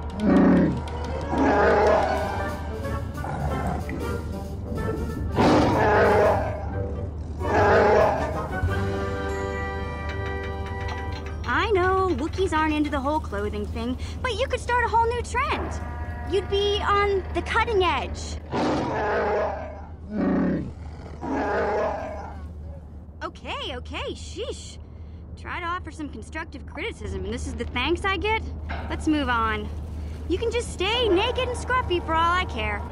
Speaker 20: I know, Wookiees aren't into the whole clothing thing, but you could start a whole new trend. You'd be on the cutting edge. Okay, sheesh. Try to offer some constructive criticism, and this is the thanks I get? Let's move on. You can just stay naked and scruffy for all I care.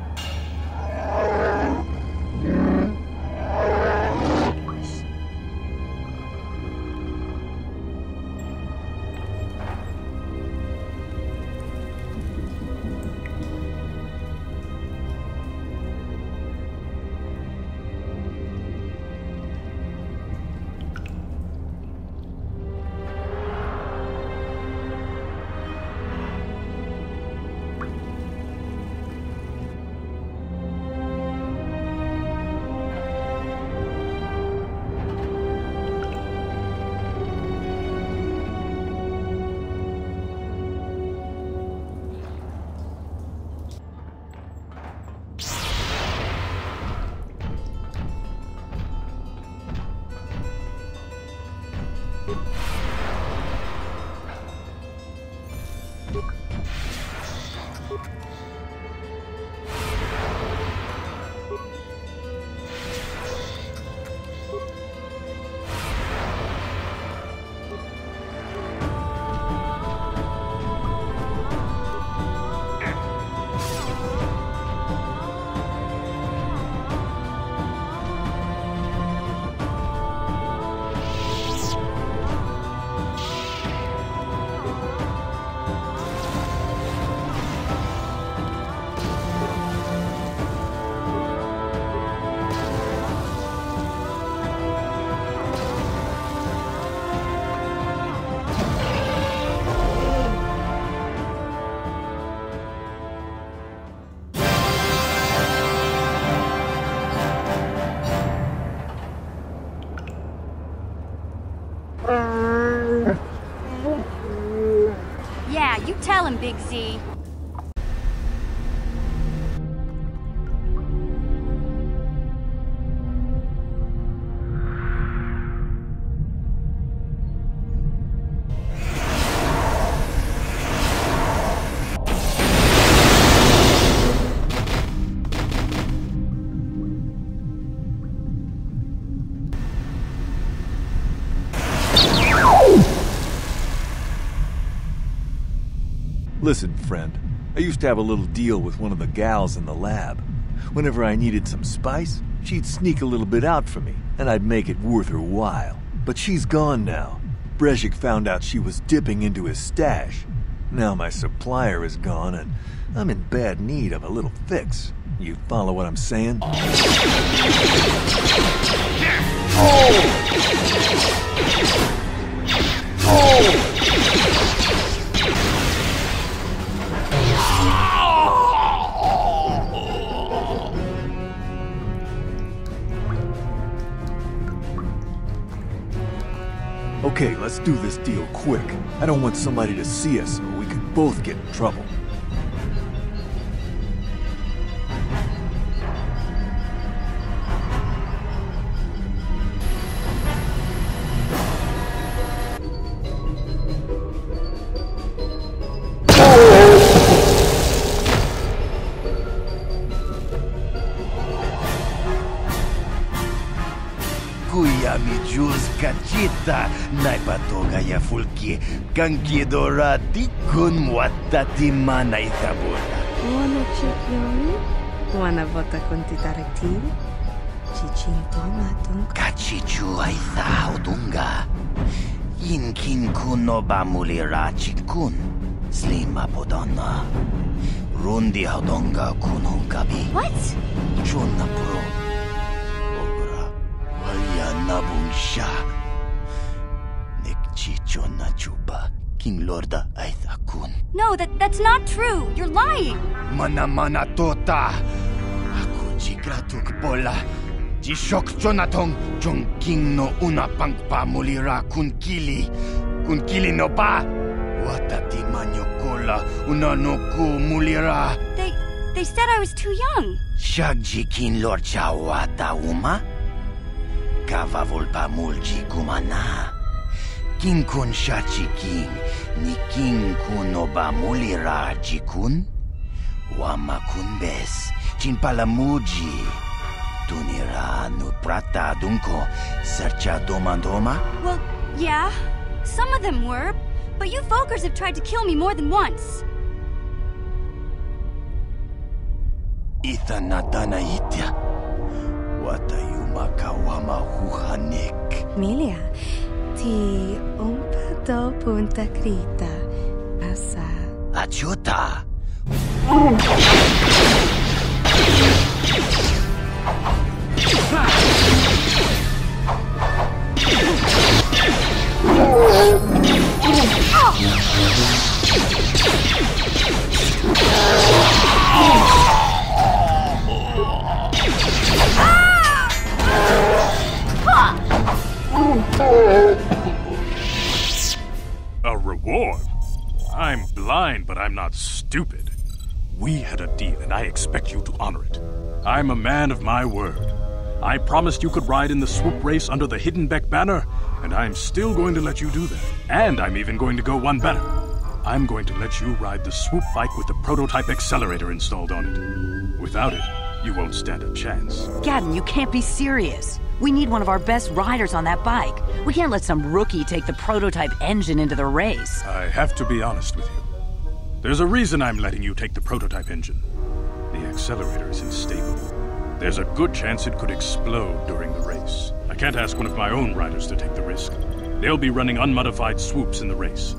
Speaker 20: You tell him, Big Z.
Speaker 8: Listen, friend, I used to have a little deal with one of the gals in the lab. Whenever I needed some spice, she'd sneak a little bit out for me, and I'd make it worth her while. But she's gone now. Brezhik found out she was dipping into his stash. Now my supplier is gone, and I'm in bad need of a little fix. You follow what I'm saying? Okay, let's do this deal quick. I don't want somebody to see us, or we could both get in trouble.
Speaker 3: Kachita, naipatoga ya fulki, kankidora tikun watati mana itabula.
Speaker 16: Wanna chicken? Wanna vota con titarakti? Chichinto matung.
Speaker 3: Kachichu aitha udunga. Yinkin kuno bamulira chikun. Slima podonna. Rundi hodonga kunungabi.
Speaker 20: What?
Speaker 3: Chonna pro. Nabunsha Nikchichona Chupa King Lorda Aithakun.
Speaker 20: No, that's not true. You're lying.
Speaker 3: Mana tota Aku chigratuk pola Jishok Jonatong Jong King no una pangpa mulira kunkili no ba Watati manyokola una no ku mulira.
Speaker 20: They said I was too young.
Speaker 3: Shagji King Lord Chawata uma Kava volpa mulji kumana. King kun shachi king, ni king kun oba mulira jikun. Wama kun bes, chin palamuji. Tunira nu prata dunko, sercha domandoma.
Speaker 20: Well, yeah, some of them were, but you folkers have tried to kill me more than once.
Speaker 3: Itha natana itya. Watayuma kawama huhanik.
Speaker 16: Milia, ti umpa do punta krita. Asa.
Speaker 3: Achuta.
Speaker 22: A reward? I'm blind, but I'm not stupid. We had a deal, and I expect you to honor it. I'm a man of my word. I promised you could ride in the swoop race under the Hidden Beck banner, and I'm still going to let you do that. And I'm even going to go one better. I'm going to let you ride the swoop bike with the prototype accelerator installed on it. Without it, you won't stand a chance.
Speaker 23: Gadden, you can't be serious. We need one of our best riders on that bike. We can't let some rookie take the prototype engine into the race.
Speaker 22: I have to be honest with you. There's a reason I'm letting you take the prototype engine. The accelerator is unstable. There's a good chance it could explode during the race. I can't ask one of my own riders to take the risk. They'll be running unmodified swoops in the race.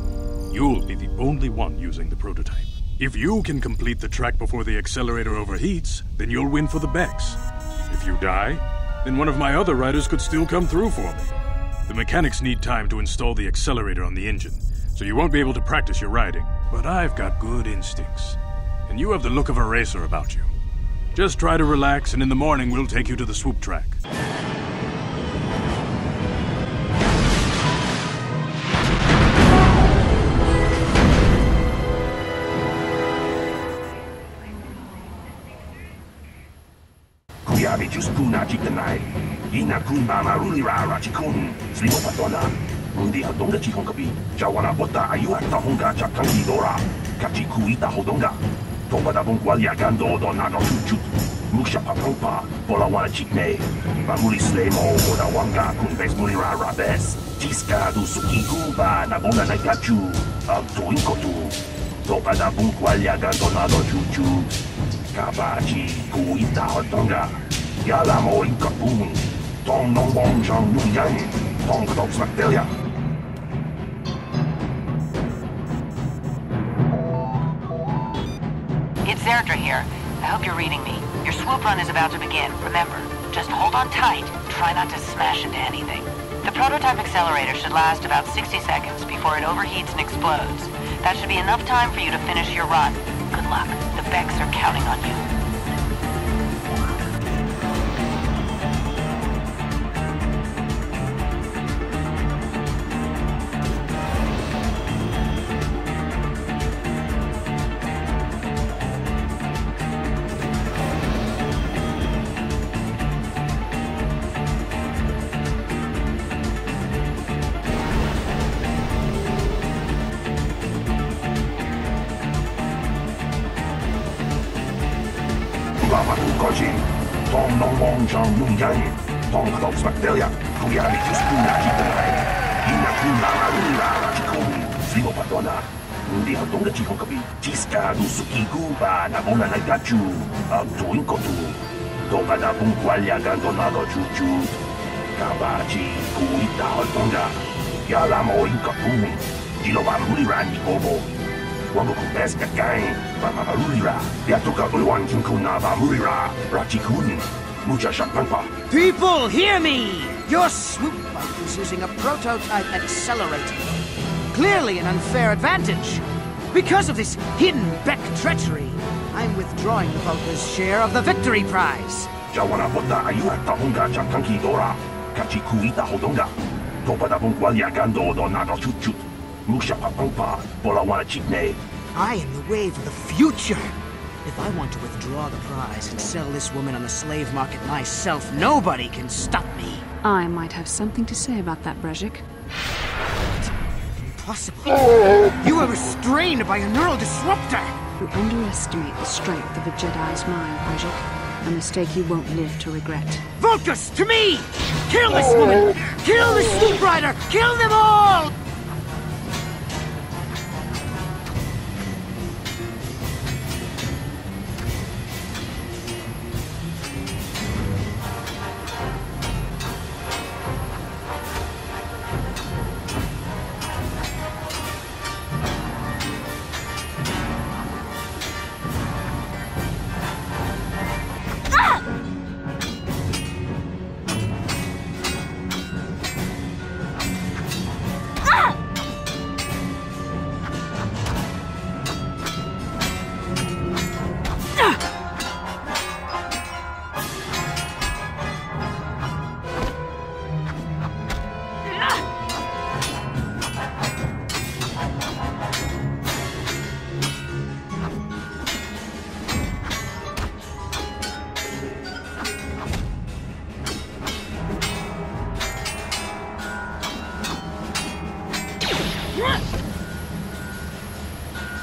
Speaker 22: You'll be the only one using the prototype. If you can complete the track before the accelerator overheats, then you'll win for the Becks. If you die, then one of my other riders could still come through for me. The mechanics need time to install the accelerator on the engine, so you won't be able to practice your riding. But I've got good instincts, and you have the look of a racer about you. Just try to relax, and in the morning we'll take you to the swoop track.
Speaker 7: kuna jitanai. Ina kun mama rulira rachikun. Slimo patona. Undi hadonga chihongabi. Jawana bota ayuak tahonga chakangi dora. Kachiku ita hodonga. Toba da bongwalia gando do nago chuchut. Musha papampa. Bola wana chikne. Mamuli slemo oda wanga kun bes mulira rabes. Jiska du suki kuba na bona na gachu. Alto inkotu. Toba da bongwalia gando nago chuchut. Kabachi ku ita hodonga. Yalamo inkapun. Tong nong bong jang nu yang. Tong kadoks bacteria.
Speaker 23: It's Zerdra here. I hope you're reading me. Your swoop run is about to begin. Remember, just hold on tight. Try not to smash into anything. The prototype accelerator should last about 60 seconds before it overheats and explodes. That should be enough time for you to finish your run. Good luck. The Becks are counting on you.
Speaker 7: Tong nong bong jang nu yang. Tong kadoks bacteria. Kuyamitus kuna jitanai. Ina kuna marula rachikun. Slimo patona. Undi hadonga chihongabi. Jiska du suki kuba na bona na gachu. Alto inkotu. Toba da bongwalia gando nago chuchut. Kabachi ku ita hodonga. Yalamo inkapun. Jiloba mulira ni bobo. Wango kumbes kakain. Mama marulira. Yatoka uluan kinkuna ba mulira. Rachikun. Mucha champagna.
Speaker 19: People, hear me! Your swoop bike is using a prototype accelerator. Clearly an unfair advantage. Because of this hidden Beck treachery, I'm withdrawing the Vulca's share of the victory prize.
Speaker 7: Jawana bota ayuak tahonga chakanki dora. Kachiku ita hodonga. Toba da bongwalia gando do nago chutchut. Musha papampa. Bola wana chikne.
Speaker 19: I am the wave of the future. If I want to withdraw the prize and sell this woman on the slave market myself, nobody can stop me.
Speaker 9: I might have something to say about that, Brezhik.
Speaker 19: Impossible. You were restrained by a neural disruptor.
Speaker 9: You underestimate the strength of a Jedi's mind, Brezhik. A mistake you won't live to regret.
Speaker 19: Vulcus, to me! Kill this woman! Kill the swoop rider! Kill them all!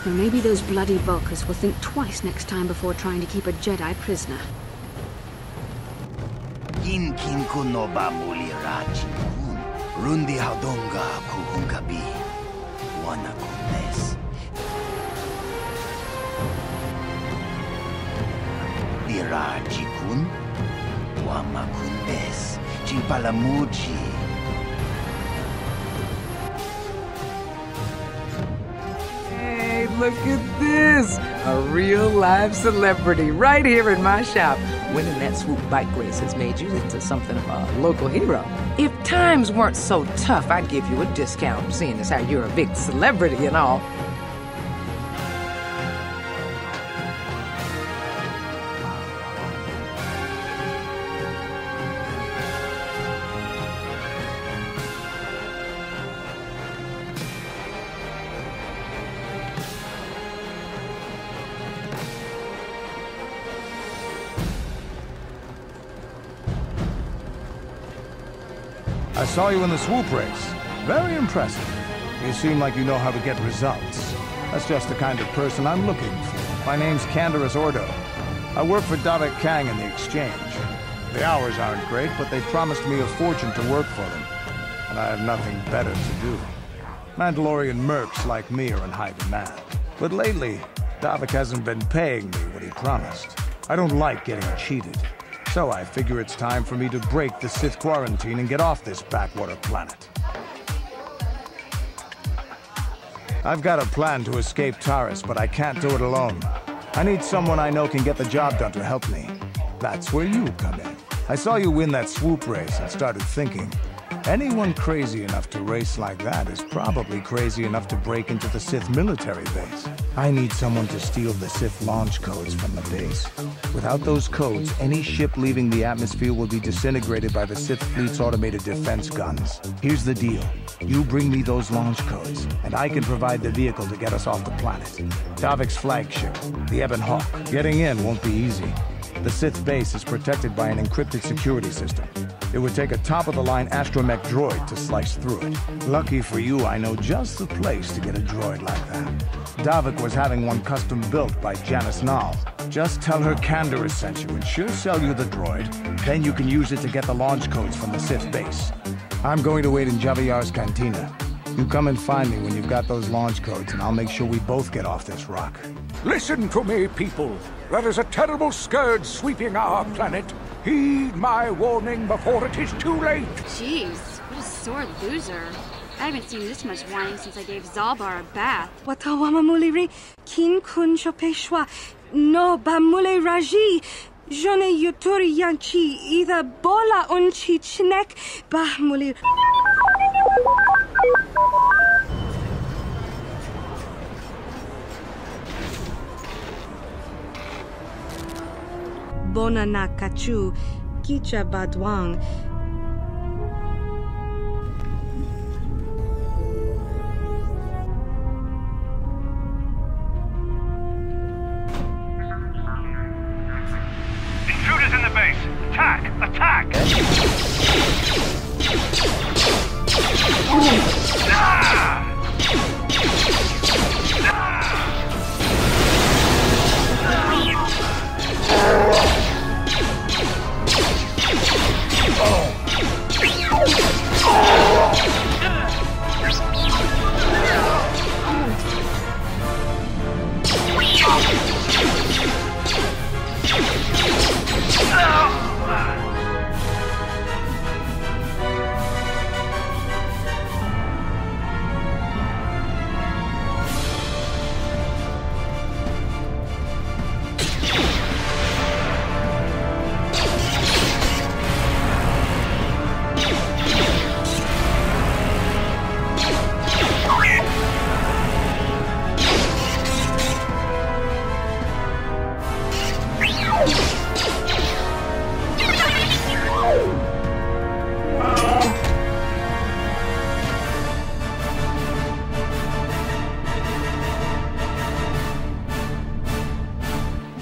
Speaker 9: Or maybe those bloody Vulcans will think twice next time before trying to keep a Jedi prisoner.
Speaker 3: Inkin kuno ba muli rachikun. Rundi hadonga kuhungabi. Wana kunes. Dirachikun. Wama kunes. Chipalamuchi.
Speaker 21: Look at this! A real live celebrity right here in my shop. Winning that swoop bike race has made you into something of a local hero. If times weren't so tough, I'd give you a discount, seeing as how you're a big celebrity and all.
Speaker 11: saw you in the swoop race. Very impressive. You seem like you know how to get results. That's just the kind of person I'm looking for. My name's Canderous Ordo. I work for Davik Kang in the exchange. The hours aren't great, but they promised me a fortune to work for them. And I have nothing better to do. Mandalorian mercs like me are in high demand. But lately, Davik hasn't been paying me what he promised. I don't like getting cheated. So I figure it's time for me to break the Sith quarantine and get off this backwater planet. I've got a plan to escape Taris, but I can't do it alone. I need someone I know can get the job done to help me. That's where you come in. I saw you win that swoop race and started thinking, anyone crazy enough to race like that is probably crazy enough to break into the Sith military base. I need someone to steal the Sith launch codes from the base. Without those codes, any ship leaving the atmosphere will be disintegrated by the Sith fleet's automated defense guns. Here's the deal. You bring me those launch codes, and I can provide the vehicle to get us off the planet. Davik's flagship, the Ebon Hawk. Getting in won't be easy. The Sith base is protected by an encrypted security system. It would take a top-of-the-line astromech droid to slice through it. Lucky for you, I know just the place to get a droid like that. Davik was having one custom built by Janice Nall. Just tell her Canderous sent you, and she'll sell you the droid. Then you can use it to get the launch codes from the Sith base. I'm going to wait in Javiyar's cantina. You come and find me when you've got those launch codes, and I'll make sure we both get off this rock.
Speaker 6: Listen to me, people. There is a terrible scourge sweeping our planet. Heed my warning before it is too late.
Speaker 20: Jeez, what a sore loser. I haven't seen this much whining since I gave Zalbar a bath.
Speaker 16: Watawama muliri, kin kun chopeshwa, no bamule raji. Jone yuturi yanchi, either bola unchi chinek, bahmuli. Bonana kachu, kicha badwang.
Speaker 2: Intruders in the base! Attack! Attack! Ah!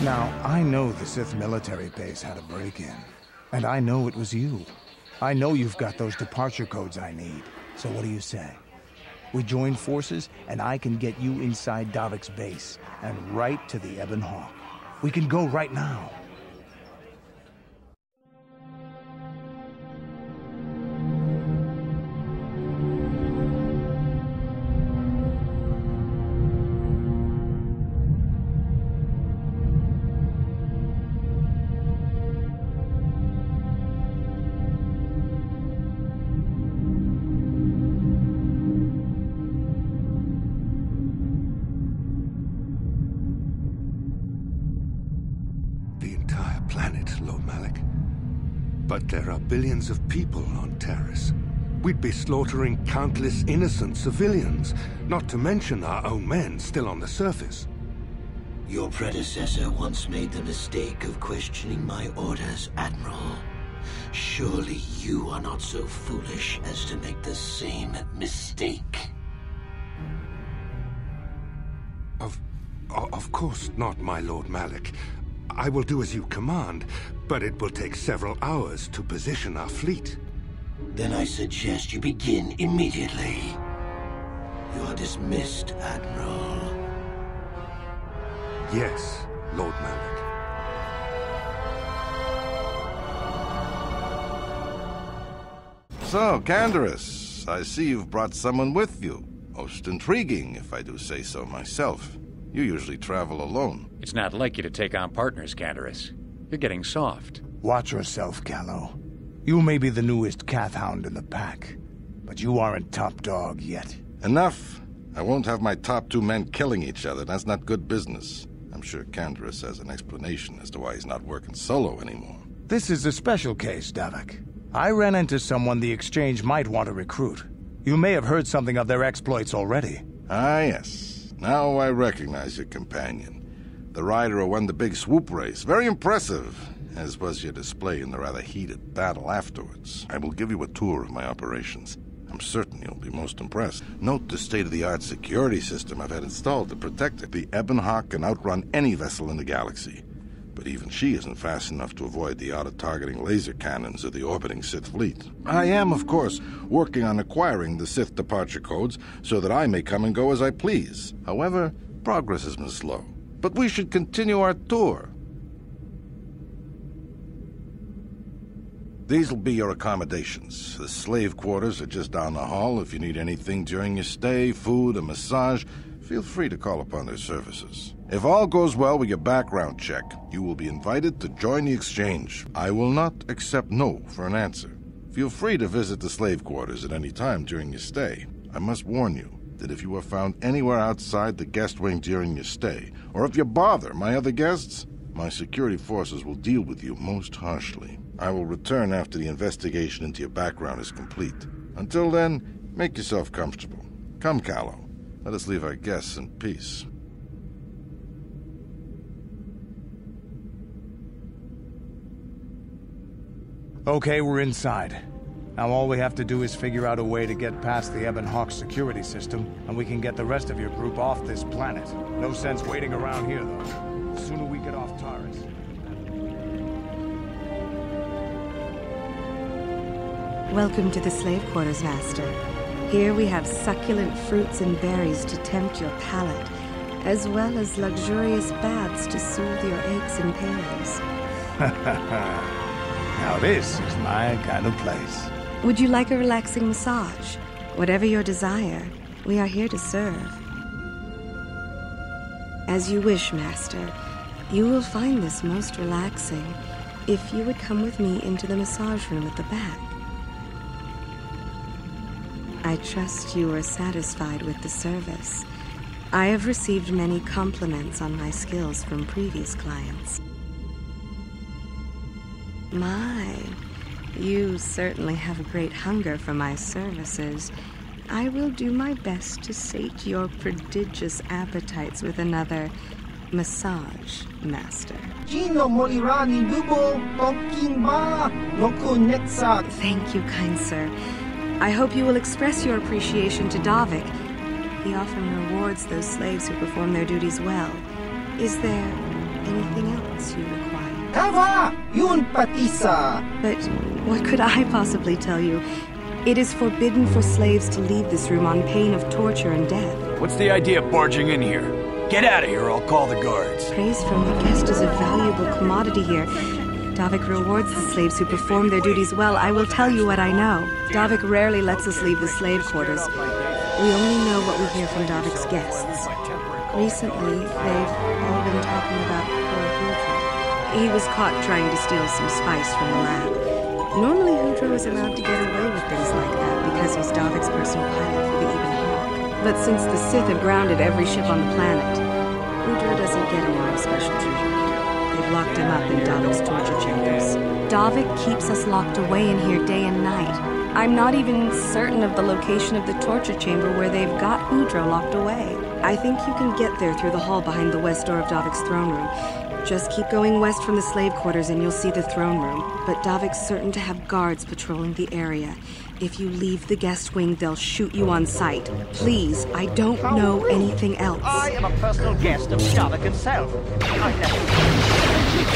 Speaker 11: Now, I know the Sith military base had a break-in. And I know it was you. I know you've got those departure codes I need. So what do you say? We join forces, and I can get you inside Davik's base, and right to the Ebon Hawk. We can go right now.
Speaker 4: But there are billions of people on Taris. We'd be slaughtering countless innocent civilians, not to mention our own men still on the surface.
Speaker 3: Your predecessor once made the mistake of questioning my orders, Admiral. Surely you are not so foolish as to make the same mistake.
Speaker 4: Of course not, my Lord Malik. I will do as you command, but it will take several hours to position our fleet.
Speaker 3: Then I suggest you begin immediately. You are dismissed, Admiral.
Speaker 1: Yes, Lord Malik.
Speaker 12: So, Canderous, I see you've brought someone with you. Most intriguing, if I do say so myself. You usually travel alone.
Speaker 14: It's not like you to take on partners, Canderous. You're getting soft.
Speaker 11: Watch yourself, Callow. You may be the newest Cathhound in the pack, but you aren't top dog yet.
Speaker 12: Enough. I won't have my top 2 men killing each other. That's not good business. I'm sure Canderous has an explanation as to why he's not working solo anymore.
Speaker 11: This is a special case, Davik. I ran into someone the Exchange might want to recruit. You may have heard something of their exploits already.
Speaker 12: Ah, yes. Now I recognize your companion. The rider who won the big swoop race. Very impressive, as was your display in the rather heated battle afterwards. I will give you a tour of my operations. I'm certain you'll be most impressed. Note the state-of-the-art security system I've had installed to protect it. The Ebon Hawk can outrun any vessel in the galaxy. But even she isn't fast enough to avoid the auto-targeting laser cannons of the orbiting Sith fleet. I am, of course, working on acquiring the Sith departure codes so that I may come and go as I please. However, progress has been slow. But we should continue our tour. These will be your accommodations. The slave quarters are just down the hall. If you need anything during your stay, food, a massage, feel free to call upon their services. If all goes well with your background check, you will be invited to join the Exchange. I will not accept no for an answer. Feel free to visit the slave quarters at any time during your stay. I must warn you that if you are found anywhere outside the guest wing during your stay, or if you bother my other guests, my security forces will deal with you most harshly. I will return after the investigation into your background is complete. Until then, make yourself comfortable. Come, Callow. Let us leave our guests in peace.
Speaker 11: Okay, we're inside. Now all we have to do is figure out a way to get past the Ebon Hawk security system, and we can get the rest of your group off this planet. No sense waiting around here, though. The sooner we get off Taurus.
Speaker 24: Welcome to the slave quarters, Master. Here we have succulent fruits and berries to tempt your palate, as well as luxurious baths to soothe your aches and pains.
Speaker 11: Now this is my kind of place.
Speaker 24: Would you like a relaxing massage? Whatever your desire, we are here to serve. As you wish, Master. You will find this most relaxing if you would come with me into the massage room at the back. I trust you are satisfied with the service. I have received many compliments on my skills from previous clients. My, you certainly have a great hunger for my services. I will do my best to sate your prodigious appetites with another massage, Master. Thank you, kind sir. I hope you will express your appreciation to Davik. He often rewards those slaves who perform their duties well. Is there anything else you require? But what could I possibly tell you? It is forbidden for slaves to leave this room on pain of torture and death.
Speaker 25: What's the idea of barging in here? Get out of here, or I'll call the guards.
Speaker 24: Praise from the guest is a valuable commodity here. Davik rewards the slaves who perform their duties well. I will tell you what I know. Davik rarely lets us leave the slave quarters. We only know what we hear from Davik's guests. Recently, they've all been talking about poor Hudro. He was caught trying to steal some spice from the lab. Normally, Hudro is allowed to get away with things like that because he's Davik's personal pilot for the Ebon Hawk. But since the Sith have grounded every ship on the planet, Hudro doesn't get a lot of special treatment. They've locked him up in Davik's torture chambers. Davik keeps us locked away in here day and night. I'm not even certain of the location of the torture chamber where they've got Hudro locked away. I think you can get there through the hall behind the west door of Davik's throne room. Just keep going west from the slave quarters and you'll see the throne room. But Davik's certain to have guards patrolling the area. If you leave the guest wing, they'll shoot you on sight. Please, I don't know anything else.
Speaker 13: I am a personal guest of Davik himself. I left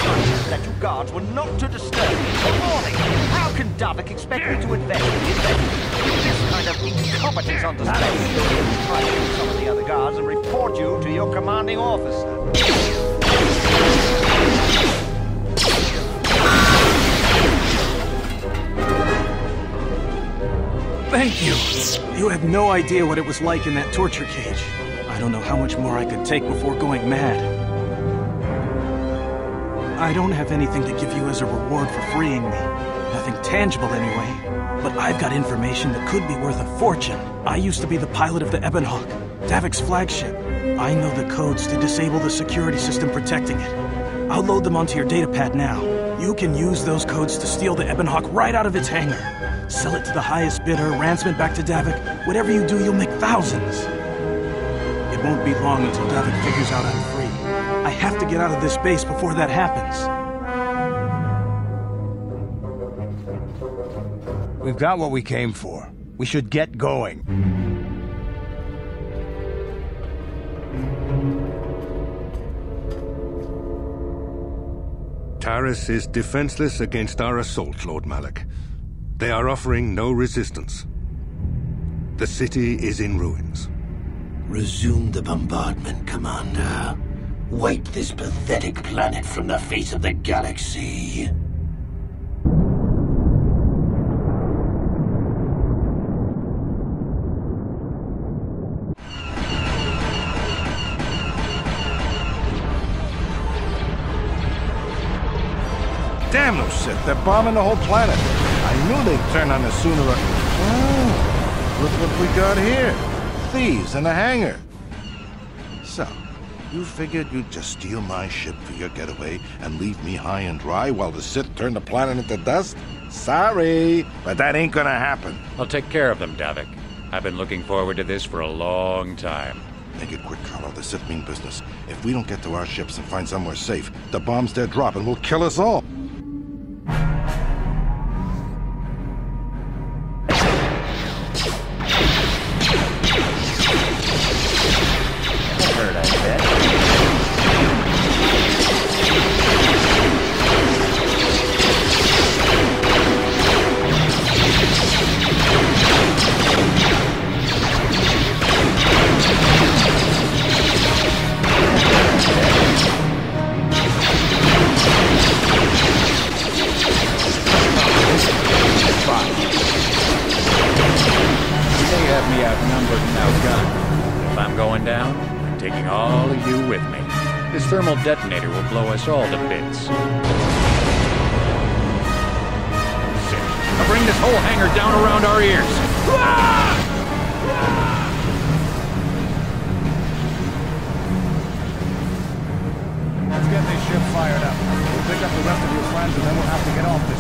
Speaker 13: instructions that you guards were not to disturb me until morning. How can Davik expect me to investigate with this kind of incompetence on display? Try to get some of the other guards and report you to your commanding officer.
Speaker 5: Thank you. You have no idea what it was like in that torture cage. I don't know how much more I could take before going mad. I don't have anything to give you as a reward for freeing me. Nothing tangible anyway. But I've got information that could be worth a fortune. I used to be the pilot of the Ebonhawk, Davik's flagship. I know the codes to disable the security system protecting it. I'll load them onto your datapad now. You can use those codes to steal the Ebonhawk right out of its hangar. Sell it to the highest bidder, ransom it back to Davik. Whatever you do, you'll make thousands. It won't be long until Davik figures out I'm free. I have to get out of this base before that happens.
Speaker 11: We've got what we came for. We should get going.
Speaker 1: Taris is defenseless against our assault, Lord Malak. They are offering no resistance. The city is in ruins.
Speaker 3: Resume the bombardment, Commander. Wipe this pathetic planet from the face of the galaxy.
Speaker 4: Damn those Sith, they're bombing the whole planet. I knew they'd turn on us sooner or... Oh, look what we got here. Thieves in a hangar. So, you figured you'd just steal my ship for your getaway and leave me high and dry while the Sith turn the planet into dust? Sorry, but that ain't gonna happen.
Speaker 14: I'll take care of them, Davik. I've been looking forward to this for a long time.
Speaker 12: Make it quick, Carlo. The Sith mean business. If we don't get to our ships and find somewhere safe, the bombs they're dropping will kill us all.
Speaker 14: Thermal detonator will blow us all to bits. Shit. I'll bring this whole hangar down around our ears.
Speaker 11: Let's get this ship fired up. We'll pick up the rest of your friends and then we'll have to get off this